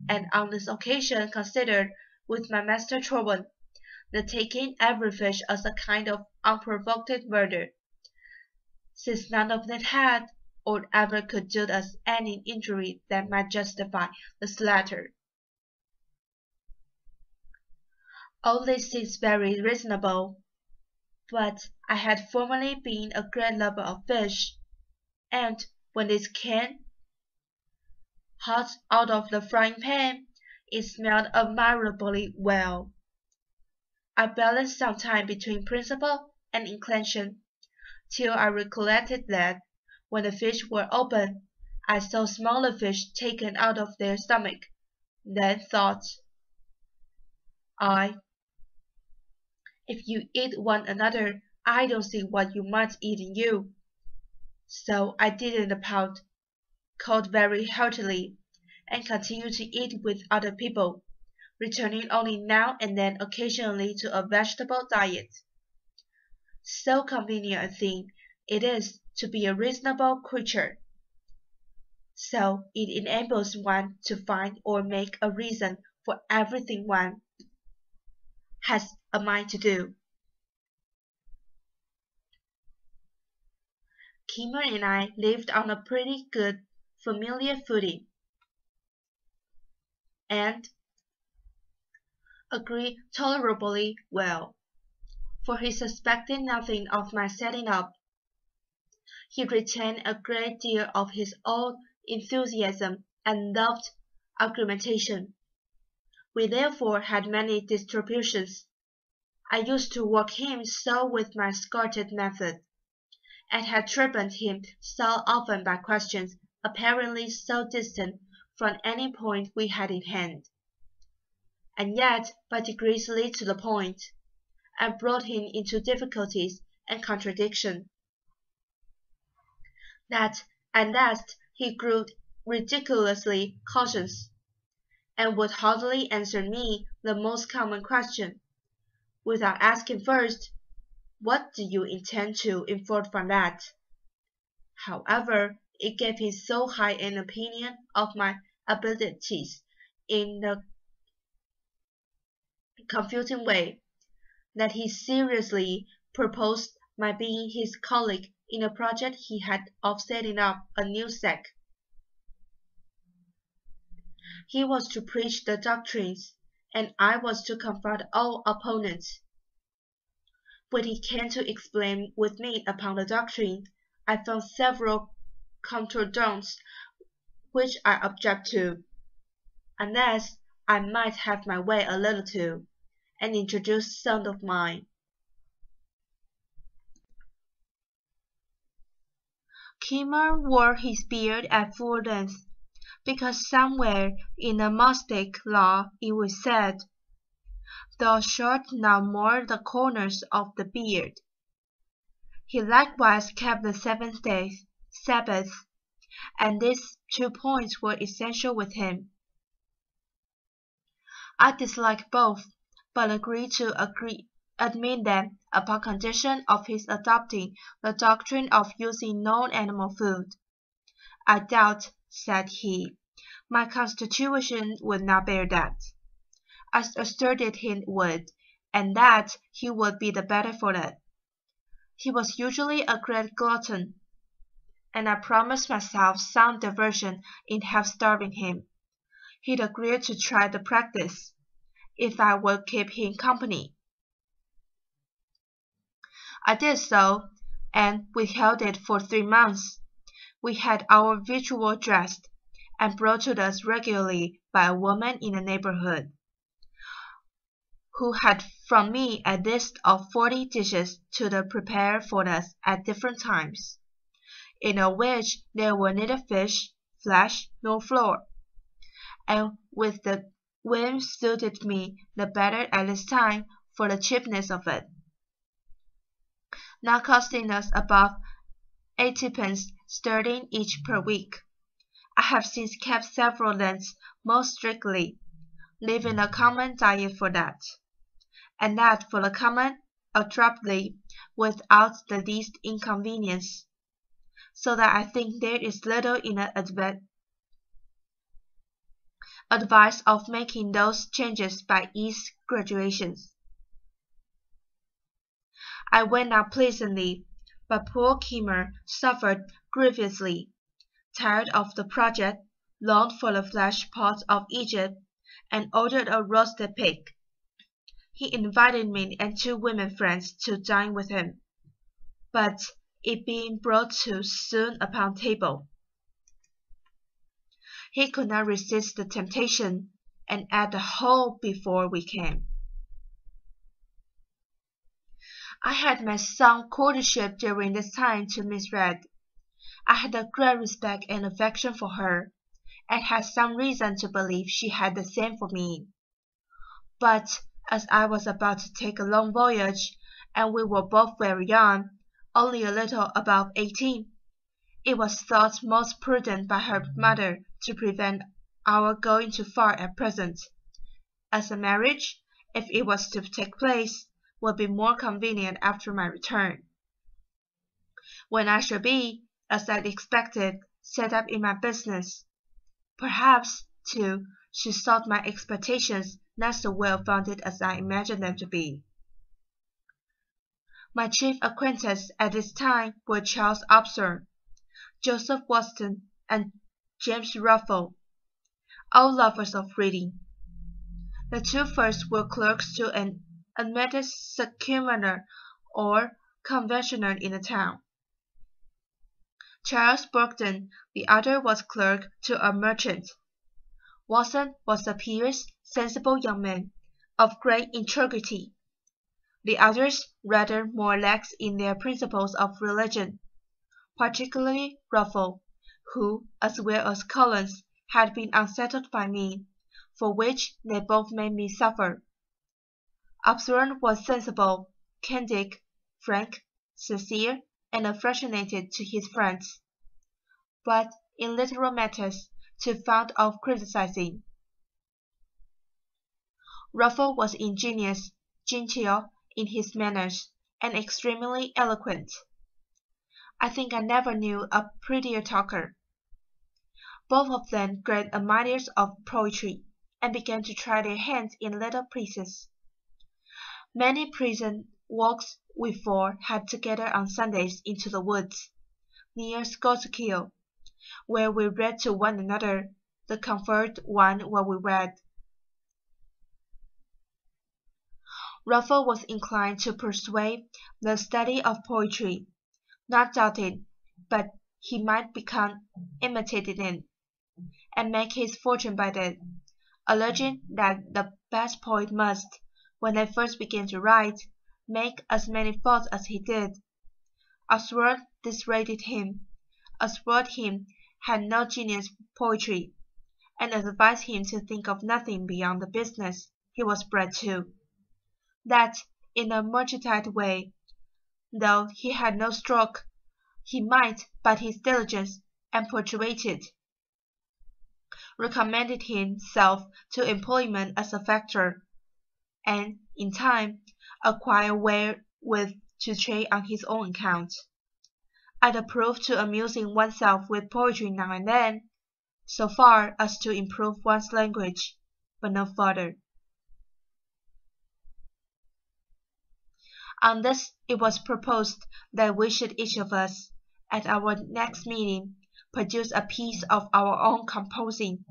and on this occasion considered with my master Trowan the taking every fish as a kind of unprovoked murder, since none of them had, or ever could do us any injury that might justify the slaughter. All this seems very reasonable, but I had formerly been a great lover of fish, and when this came hot out of the frying pan, it smelled admirably well. I balanced some time between principle and inclination, till I recollected that, when the fish were opened, I saw smaller fish taken out of their stomach, then thought, if you eat one another, I don't see what you might eat in you. So I did in the pot, called very heartily, and continued to eat with other people, returning only now and then occasionally to a vegetable diet. So convenient a thing it is to be a reasonable creature. So it enables one to find or make a reason for everything one has a mind to do. Kimmer and I lived on a pretty good familiar footing, and agreed tolerably well, for he suspected nothing of my setting up. He retained a great deal of his old enthusiasm and loved argumentation. We therefore had many distributions. I used to work him so with my scarlet method, and had troubled him so often by questions apparently so distant from any point we had in hand, and yet by degrees lead to the point, and brought him into difficulties and contradiction, that at last he grew ridiculously cautious, and would hardly answer me the most common question, without asking first, "What do you intend to infer from that?" However, it gave him so high an opinion of my abilities in a confuting way, that he seriously proposed my being his colleague in a project he had of setting up a new sect. He was to preach the doctrines, and I was to confront all opponents. When he came to explain with me upon the doctrine, I found several contretemps which I object to, unless I might have my way a little too, and introduce some of mine. Kimmer wore his beard at full length, because somewhere in the Mosaic law it was said, "Thou shalt not moor the corners of the beard." He likewise kept the seventh day, Sabbath, and these 2 points were essential with him. I disliked both, but agreed to admit them upon condition of his adopting the doctrine of using no animal food. "I doubt," said he, "my constitution would not bear that." I asserted he would, and that he would be the better for it. He was usually a great glutton, and I promised myself some diversion in half starving him. He'd agreed to try the practice, if I would keep him company. I did so, and we held it for 3 months. We had our victual dressed, and brought to us regularly by a woman in the neighborhood, who had from me a list of 40 dishes to prepare for us at different times, in all which there were neither fish, flesh, nor flour, and with the whim suited me the better at this time for the cheapness of it, not costing us above 80 pence sterling each per week. I have since kept several Lents most strictly, leaving a common diet for that, and that for the common abruptly, without the least inconvenience, so that I think there is little in the advice of making those changes by easy gradations. I went out pleasantly, but poor Kimmer suffered grievously, tired of the project, longed for the flesh pots of Egypt, and ordered a roasted pig. He invited me and 2 women friends to dine with him, but it being brought too soon upon table, he could not resist the temptation, and ate the whole before we came. I had made some courtship during this time to Miss Red. I had a great respect and affection for her, and had some reason to believe she had the same for me. But as I was about to take a long voyage, and we were both very young, only a little above 18, it was thought most prudent by her mother to prevent our going too far at present, as a marriage, if it was to take place, would be more convenient after my return, when I shall be, as I expected, set up in my business. Perhaps, too, she thought my expectations not so well founded as I imagined them to be. My chief acquaintance at this time were Charles Upson, Joseph Watson, and James Ruffle, all lovers of reading. The 2 first were clerks to an admitted sacramental or conventional in the town. Charles Burton, the other, was clerk to a merchant. Watson was a pious, sensible young man, of great integrity. The others rather more lax in their principles of religion, particularly Ruffle, who, as well as Collins, had been unsettled by me, for which they both made me suffer. Absalom was sensible, candid, frank, sincere, and affectionate to his friends, but in literal matters too fond of criticizing. Ruffle was ingenious, genteel in his manners, and extremely eloquent. I think I never knew a prettier talker. Both of them great admirers of poetry, and began to try their hands in little pieces. Many pleasant walks we four had together on Sundays into the woods, near Scotskill, where we read to one another, the comfort one while we read. Ruffle was inclined to pursue the study of poetry, not doubting but he might become imitated in, and make his fortune by it, alleging that the best poet must, when they first begin to write, make as many faults as he did. Oswald disrated him, assured him had no genius for poetry, and advised him to think of nothing beyond the business he was bred to. That, in a mercantile way, though he had no stroke, he might, by his diligence and perpetuity, recommended himself to employment as a factor, and, in time, acquire wherewith to trade on his own account. I'd approve to amusing oneself with poetry now and then, so far as to improve one's language, but no further. On this it was proposed that we should each of us, at our next meeting, produce a piece of our own composing,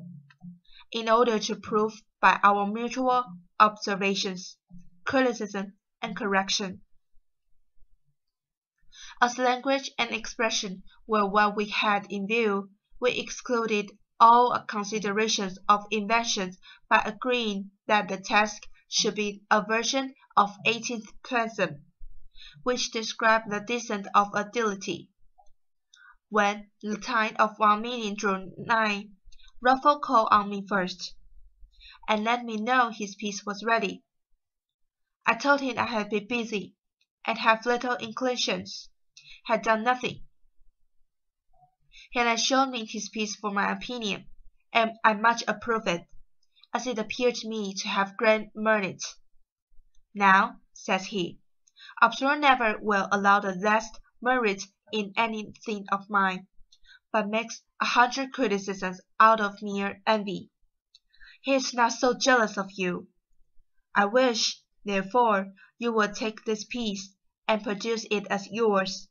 in order to prove by our mutual observations, criticism, and correction. As language and expression were what we had in view, we excluded all considerations of invention by agreeing that the task should be a version of 18th Plasm, which described the descent of agility. When the time of our meeting drew nigh, Ruffle called on me first, and let me know his piece was ready. I told him I had been busy, and had little inclinations, had done nothing. He had shown me his piece for my opinion, and I much approved it, as it appeared to me to have great merit. Now, says he, Absalom never will allow the least merit in anything of mine, but makes 100 criticisms out of mere envy. He is not so jealous of you. I wish, therefore, you would take this piece, and produce it as yours.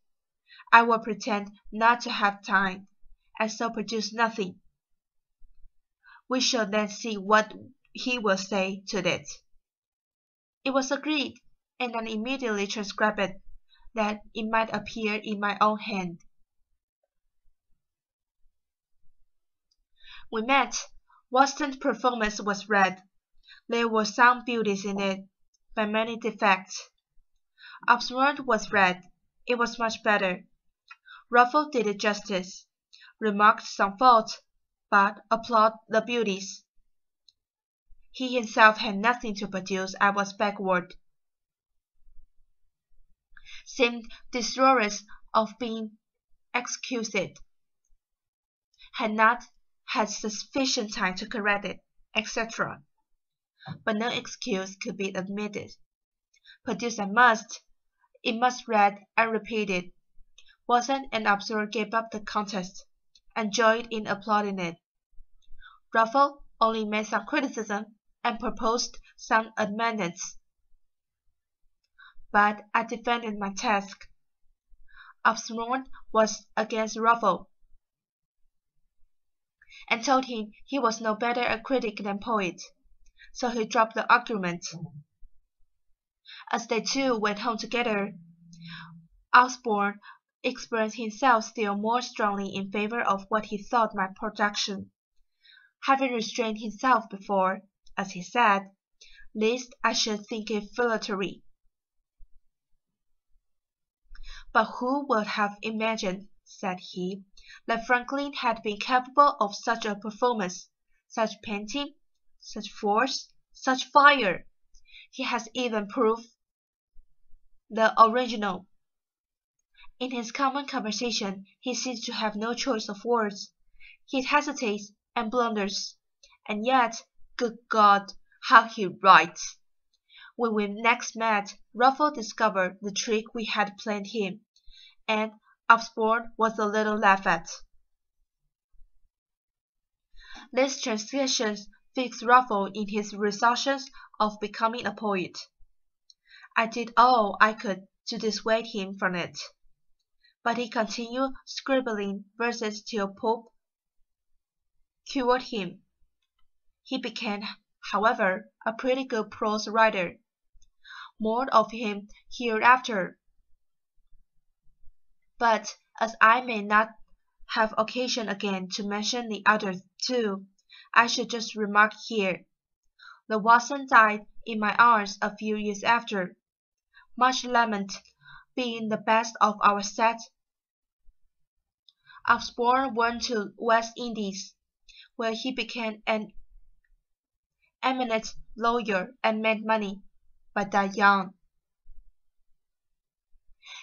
I will pretend not to have time, and so produce nothing. We shall then see what he will say to it. It was agreed, and I immediately transcribed it, that it might appear in my own hand. We met. Watson's performance was read. There were some beauties in it, but many defects. Absalom was read. It was much better. Ruffle did it justice, remarked some faults, but applauded the beauties. He himself had nothing to produce. I was backward, seemed desirous of being excused, had not had sufficient time to correct it, etc. But no excuse could be admitted. Produce I must. It must read and repeated. Watson and Absalom gave up the contest, and joined in applauding it. Ruffle only made some criticism, and proposed some amendments. But I defended my task. Absalom was against Ruffle, and told him he was no better a critic than poet, so he dropped the argument. As they two went home together, Osborne expressed himself still more strongly in favor of what he thought my production, having restrained himself before, as he said, lest I should think it filtratory. But who would have imagined said he, that Franklin had been capable of such a performance, such painting, such force, such fire. He has even proved the original. In his common conversation, he seems to have no choice of words. He hesitates and blunders, and yet, good God, how he writes! When we next met, Ruffle discovered the trick we had played him, and Osborne was a little laughed at. These transactions fixed Ruffle in his resolutions of becoming a poet. I did all I could to dissuade him from it, but he continued scribbling verses till Pope cured him. He became, however, a pretty good prose writer. More of him hereafter. But as I may not have occasion again to mention the other two, I should just remark here. The Watson died in my arms a few years after, much lament being the best of our set. Osborne went to West Indies, where he became an eminent lawyer and made money, but died young.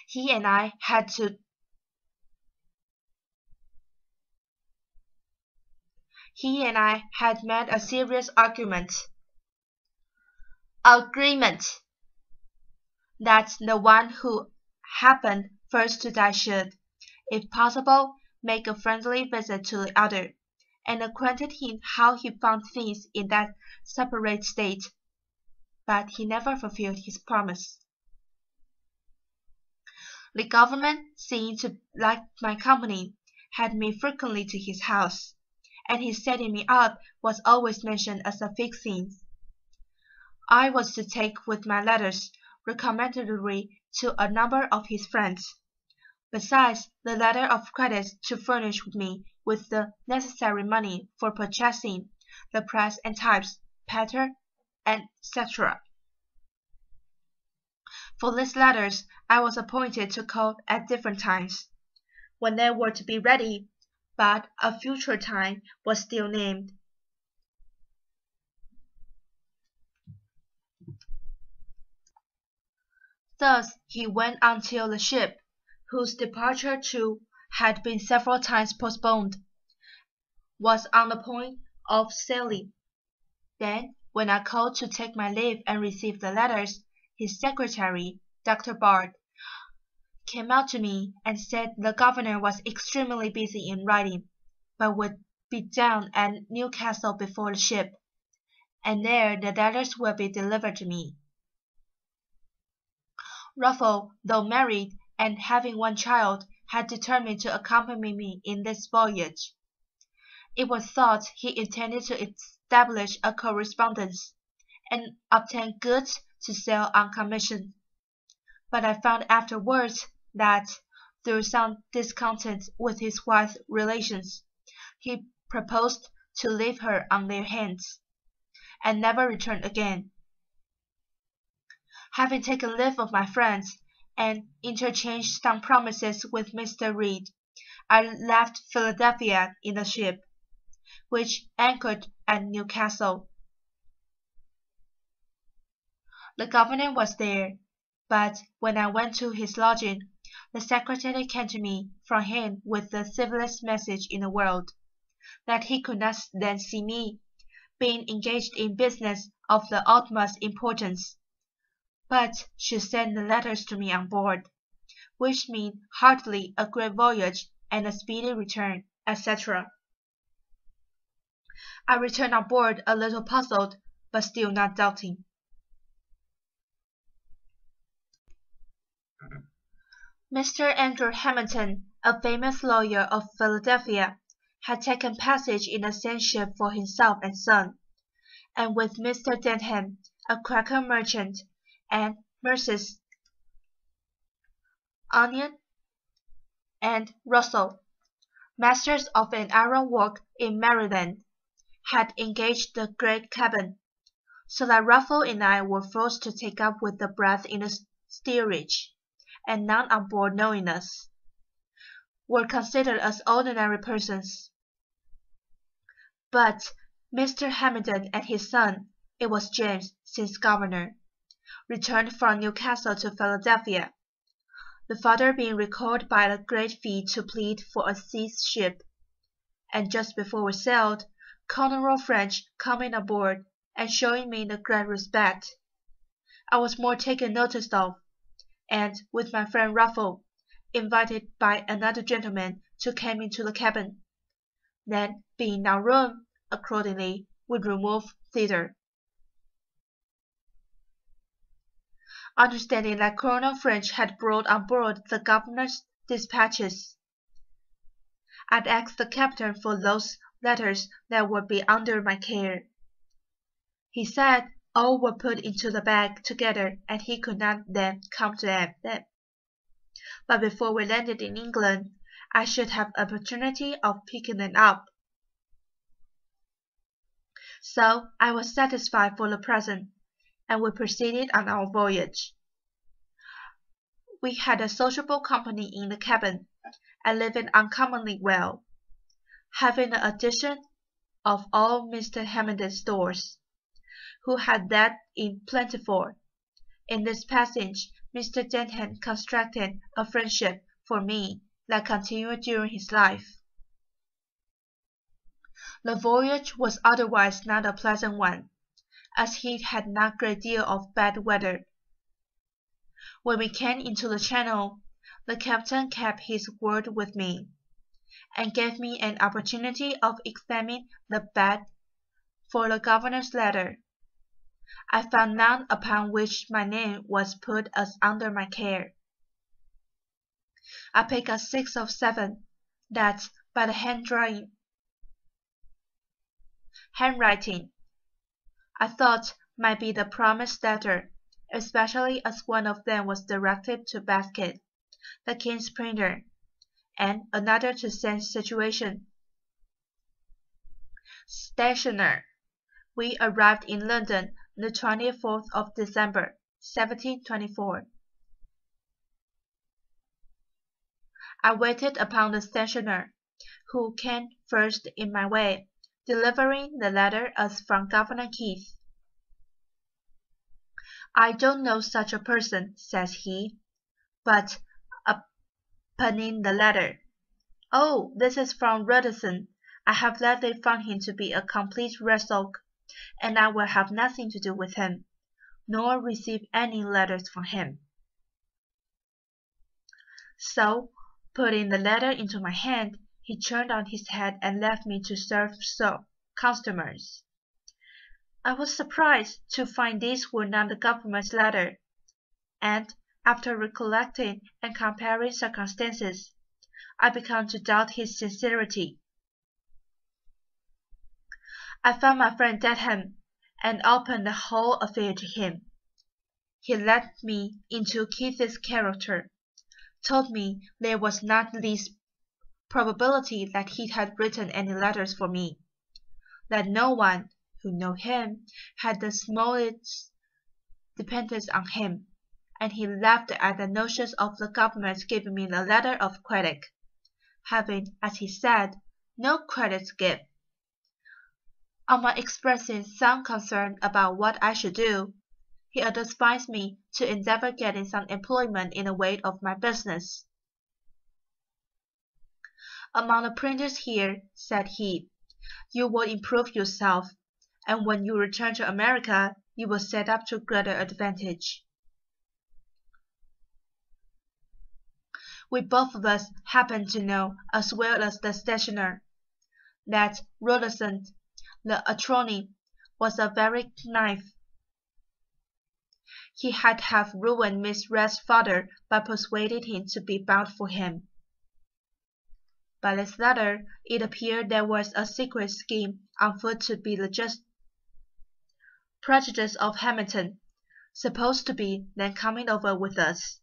He and I had made a serious agreement that the one who happened first to die should, if possible, make a friendly visit to the other, and acquainted him how he found things in that separate state. But he never fulfilled his promise. The government, seeing to like my company, had me frequently to his house, and his setting me up was always mentioned as a fixing. I was to take with my letters recommendatory to a number of his friends, besides the letter of credit to furnish me with the necessary money for purchasing the press and types, pattern, etc. For these letters I was appointed to call at different times, when they were to be ready, but a future time was still named. Thus he went until the ship, whose departure too had been several times postponed, was on the point of sailing. Then, when I called to take my leave and receive the letters, his secretary, Dr. Bard, came out to me and said the governor was extremely busy in writing, but would be down at Newcastle before the ship, and there the letters will be delivered to me. Ruffle, though married and having one child, had determined to accompany me in this voyage. It was thought he intended to establish a correspondence, and obtain goods to sell on commission. But I found afterwards that, through some discontent with his wife's relations, he proposed to leave her on their hands, and never return again. Having taken leave of my friends, and interchanged some promises with Mr. Reed, I left Philadelphia in the ship, which anchored at Newcastle. The governor was there, but when I went to his lodging, the secretary came to me from him with the civilest message in the world, that he could not then see me, being engaged in business of the utmost importance, but should send the letters to me on board, which mean heartily a great voyage and a speedy return, etc. I returned on board a little puzzled, but still not doubting. Mr. Andrew Hamilton, a famous lawyer of Philadelphia, had taken passage in the same ship for himself and son, and with Mr. Denham, a Quaker merchant, and Messrs. Onion and Russell, masters of an iron work in Maryland, had engaged the great cabin, so that Ruffle and I were forced to take up with the breath in the steerage, and none on board knowing us. were considered as ordinary persons. But Mr. Hamilton and his son, it was James, since governor, returned from Newcastle to Philadelphia, the father being recalled by a great fee to plead for a seized ship, and just before we sailed, Colonel French coming aboard and showing me the great respect, I was more taken notice of, and, with my friend Ruffle, invited by another gentleman to come into the cabin. Then, being now room, accordingly, we removed thither. Understanding that Colonel French had brought on board the governor's dispatches, I'd asked the captain for those letters that would be under my care. He said all were put into the bag together and he could not then come to them. But before we landed in England, I should have opportunity of picking them up. So I was satisfied for the present, and we proceeded on our voyage. We had a sociable company in the cabin, and living uncommonly well, having the addition of all Mr. Hamilton's stores, who had that in plentiful. In this passage, Mr. Denham constructed a friendship for me that continued during his life. The voyage was otherwise not a pleasant one, as he had not a great deal of bad weather. When we came into the Channel, the captain kept his word with me, and gave me an opportunity of examining the bed for the governor's letter. I found none upon which my name was put as under my care. I picked up 6 of 7 that, by the handwriting, I thought might be the promised letter, especially as one of them was directed to Basket, the king's printer, and another to St. Situation, stationer. We arrived in London on the 24th of December, 1724. I waited upon the stationer, who came first in my way, delivering the letter as from Governor Keith. "I don't know such a person," says he, but opening the letter, "Oh, this is from Robertson. I have lately found him to be a complete rascal, and I will have nothing to do with him, nor receive any letters from him." So, putting the letter into my hand, he turned on his head and left me to serve customers. I was surprised to find these were not the government's letter, and, after recollecting and comparing circumstances, I began to doubt his sincerity. I found my friend Denham, and opened the whole affair to him. He let me into Keith's character, told me there was not the least probability that he had written any letters for me, that no one who knew him had the smallest dependence on him, and he laughed at the notions of the government's giving me a letter of credit, having, as he said, no credit to give. On my expressing some concern about what I should do, he advised me to endeavor getting some employment in the way of my business. "Among the printers here," said he, "you will improve yourself, and when you return to America, you will set up to greater advantage." We both of us happened to know, as well as the stationer, that Robertson, the attorney, was a very knife. He had half ruined Miss Red's father by persuading him to be bound for him. By this letter, it appeared there was a secret scheme on foot to be the just prejudice of Hamilton, supposed to be then coming over with us,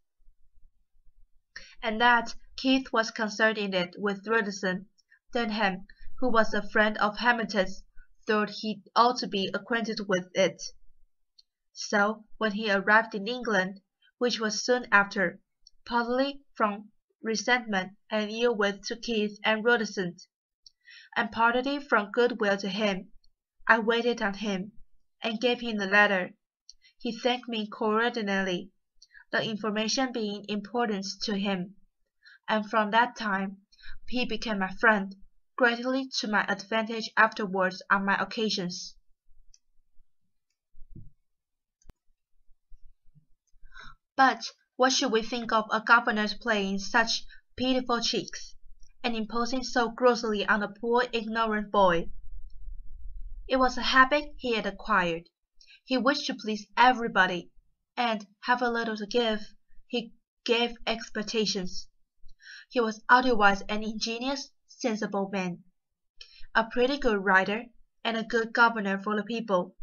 and that Keith was concerned in it with Robertson. Denham, who was a friend of Hamilton's, thought he ought to be acquainted with it. So, when he arrived in England, which was soon after, partly from resentment and ill will to Keith and Rutherford, and partly from goodwill to him, I waited on him, and gave him the letter. He thanked me cordially, the information being important to him, and from that time he became my friend, greatly to my advantage afterwards on my occasions. But what should we think of a governor playing such pitiful tricks, and imposing so grossly on a poor ignorant boy? It was a habit he had acquired. He wished to please everybody, and, have a little to give, he gave expectations. He was otherwise an ingenious, sensible man, a pretty good writer, and a good governor for the people,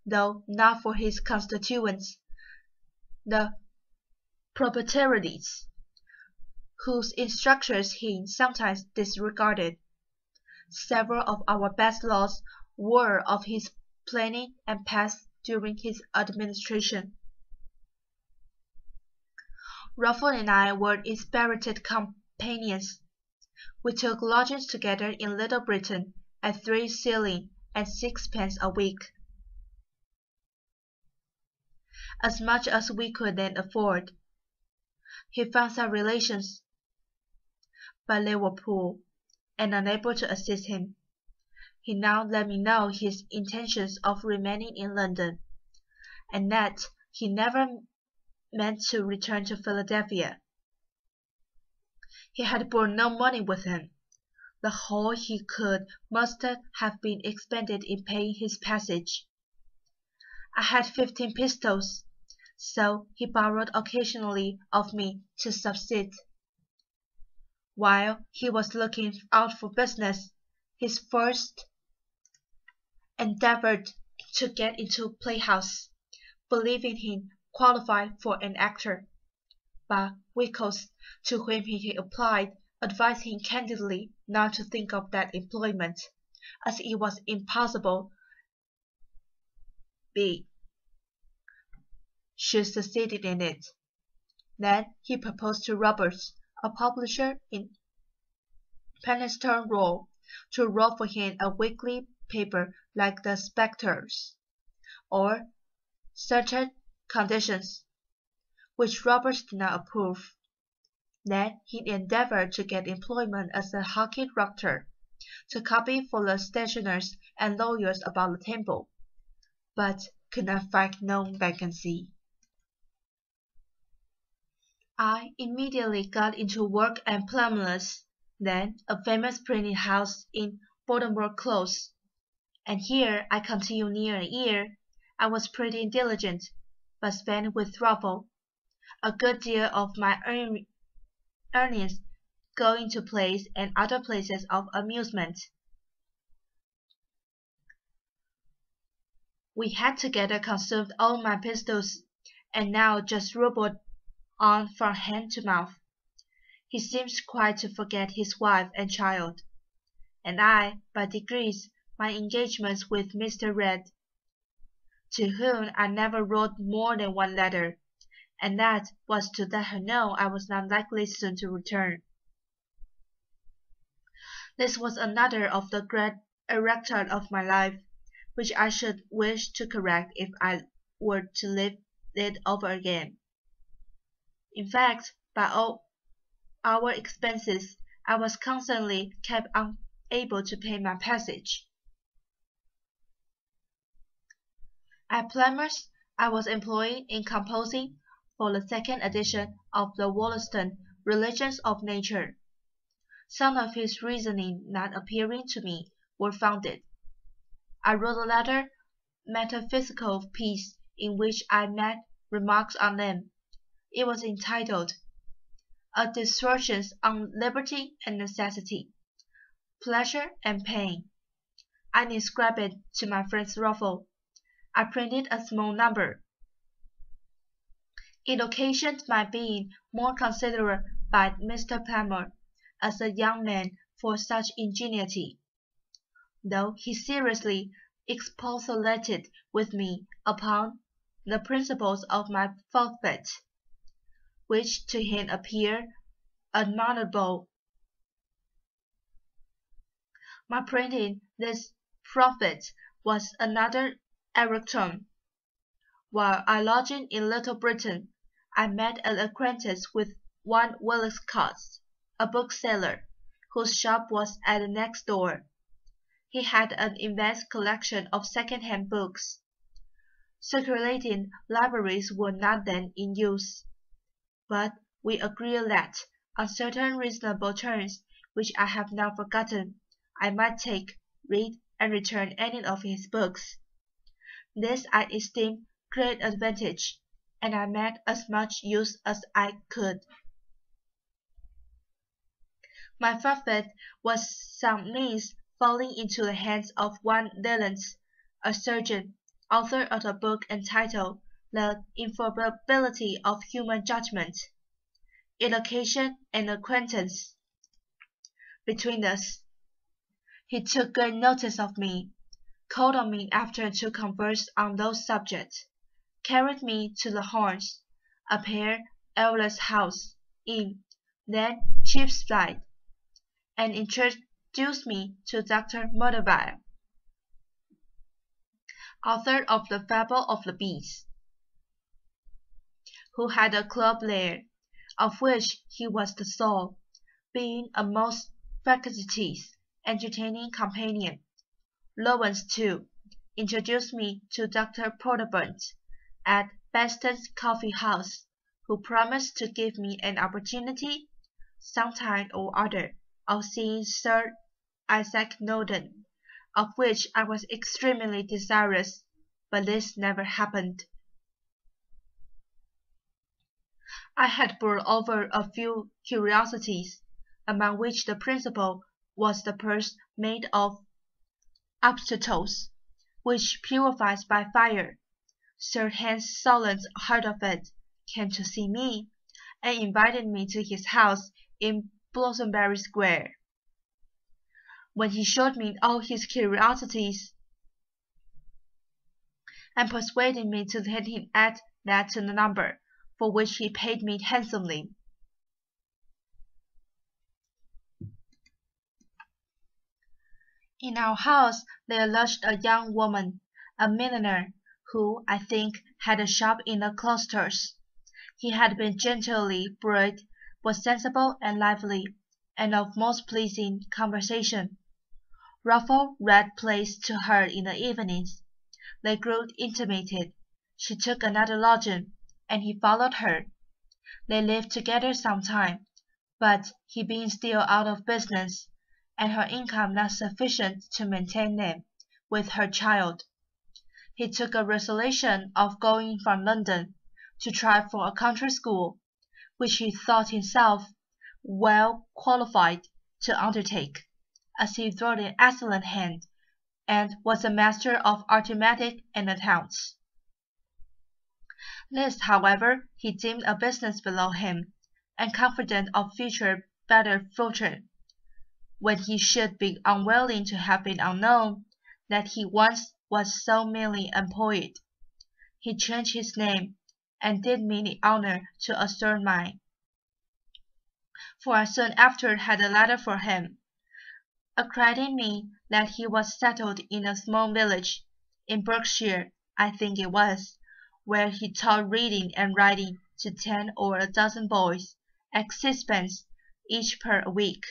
though not for his constituents, the proprietaries, whose instructions he sometimes disregarded. Several of our best laws were of his planning and passed during his administration. Rufford and I were inspirited companions. We took lodgings together in Little Britain at 3 shillings and 6 pence a week, as much as we could then afford. He found some relations, but they were poor, and unable to assist him. He now let me know his intentions of remaining in London, and that he never meant to return to Philadelphia. He had brought no money with him. The whole he could muster had been expended in paying his passage. I had 15 pistols, so he borrowed occasionally of me to subsist. While he was looking out for business, his first endeavored to get into a playhouse, believing him qualified for an actor. But Wickles, to whom he applied, advised him candidly not to think of that employment, as it was impossible he should succeed in it. Then he proposed to Roberts, a publisher in Penistone Row, to write for him a weekly paper like the Spectre's, or certain conditions, which Roberts did not approve. Then he endeavored to get employment as a hockey writer, to copy for the stationers and lawyers about the Temple, but could not find no vacancy. I immediately got into work at Plumless, then a famous printing house in Baltimore Close, and here I continued near a year. I was pretty diligent, but spent with Rufford a good deal of my earnings going to plays and other places of amusement. We had together consumed all my pistols, and now just rubled on from hand to mouth. He seems quite to forget his wife and child, and I, by degrees, my engagements with Mr. Red, to whom I never wrote more than one letter, and that was to let her know I was not likely soon to return. This was another of the great errata of my life, which I should wish to correct if I were to live it over again. In fact, by all our expenses, I was constantly kept unable to pay my passage. At Plymouth, I was employed in composing for the second edition of the Wollaston Religions of Nature. Some of his reasoning not appearing to me were founded. I wrote a rather metaphysical piece in which I made remarks on them. It was entitled, "A Dissertation on Liberty and Necessity, Pleasure and Pain." I inscribed it to my friend Rufford. I printed a small number. It occasioned my being more considered by Mr. Palmer as a young man for such ingenuity, though he seriously expostulated with me upon the principles of my forfeit, which to him appeared unmountable. My printing this profit was another erractum. While I lodged in Little Britain, I made an acquaintance with one Willis Cox, a bookseller, whose shop was at the next door. He had an immense collection of second-hand books. Circulating libraries were not then in use, but we agreed that, on certain reasonable terms which I have now forgotten, I might take, read, and return any of his books. This I esteemed great advantage, and I made as much use as I could. My profit was some means falling into the hands of one Dillons, a surgeon, author of a book entitled The Infallibility of Human Judgment. In occasion and acquaintance between us, he took great notice of me, called on me after to converse on those subjects, carried me to the Horns, a Père Ellis house, in then Cheapside, and introduced me to Dr. Murderville, author of the Fable of the Beast, who had a club there, of which he was the soul, being a most facetious, entertaining companion. Lawrence, too, introduced me to Dr. Porterbund at Beston's Coffee House, who promised to give me an opportunity, some time or other, of seeing Sir Isaac Newton, of which I was extremely desirous, but this never happened. I had brought over a few curiosities, among which the principal was the purse made of asbestos, which purifies by fire. Sir Hans Solent heard of it, came to see me, and invited me to his house in Bloomsbury Square. When he showed me all his curiosities, and persuaded me to let him add that to the number, for which he paid me handsomely. In our house there lodged a young woman, a milliner, who, I think, had a shop in the cloisters. He had been genteelly bred, was sensible and lively, and of most pleasing conversation. Raffle read plays to her in the evenings. They grew intimated. She took another lodging, and he followed her. They lived together some time, but he being still out of business, and her income not sufficient to maintain them, with her child, he took a resolution of going from London to try for a country school, which he thought himself well qualified to undertake, as he wrote an excellent hand, and was a master of arithmetic and accounts. This, however, he deemed a business below him, and confident of future better fortune, when he should be unwilling to have it unknown that he once was so meanly employed. He changed his name, and did me the honour to assert mine, for I soon after had a letter for him, acquainting me that he was settled in a small village, in Berkshire, I think it was, where he taught reading and writing to 10 or a dozen boys, at sixpence each per week.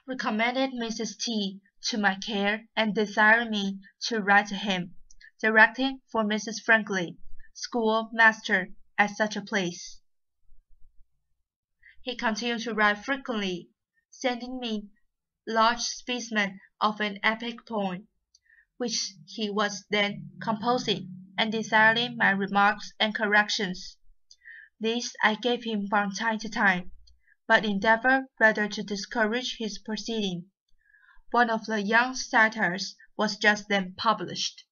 Recommended Mrs. T to my care, and desired me to write to him, directing for Mrs. Franklin, schoolmaster at such a place. He continued to write frequently, sending me large specimens of an epic poem, which he was then composing, and desiring my remarks and corrections. These I gave him from time to time, but endeavoured rather to discourage his proceeding. One of the young satires was just then published.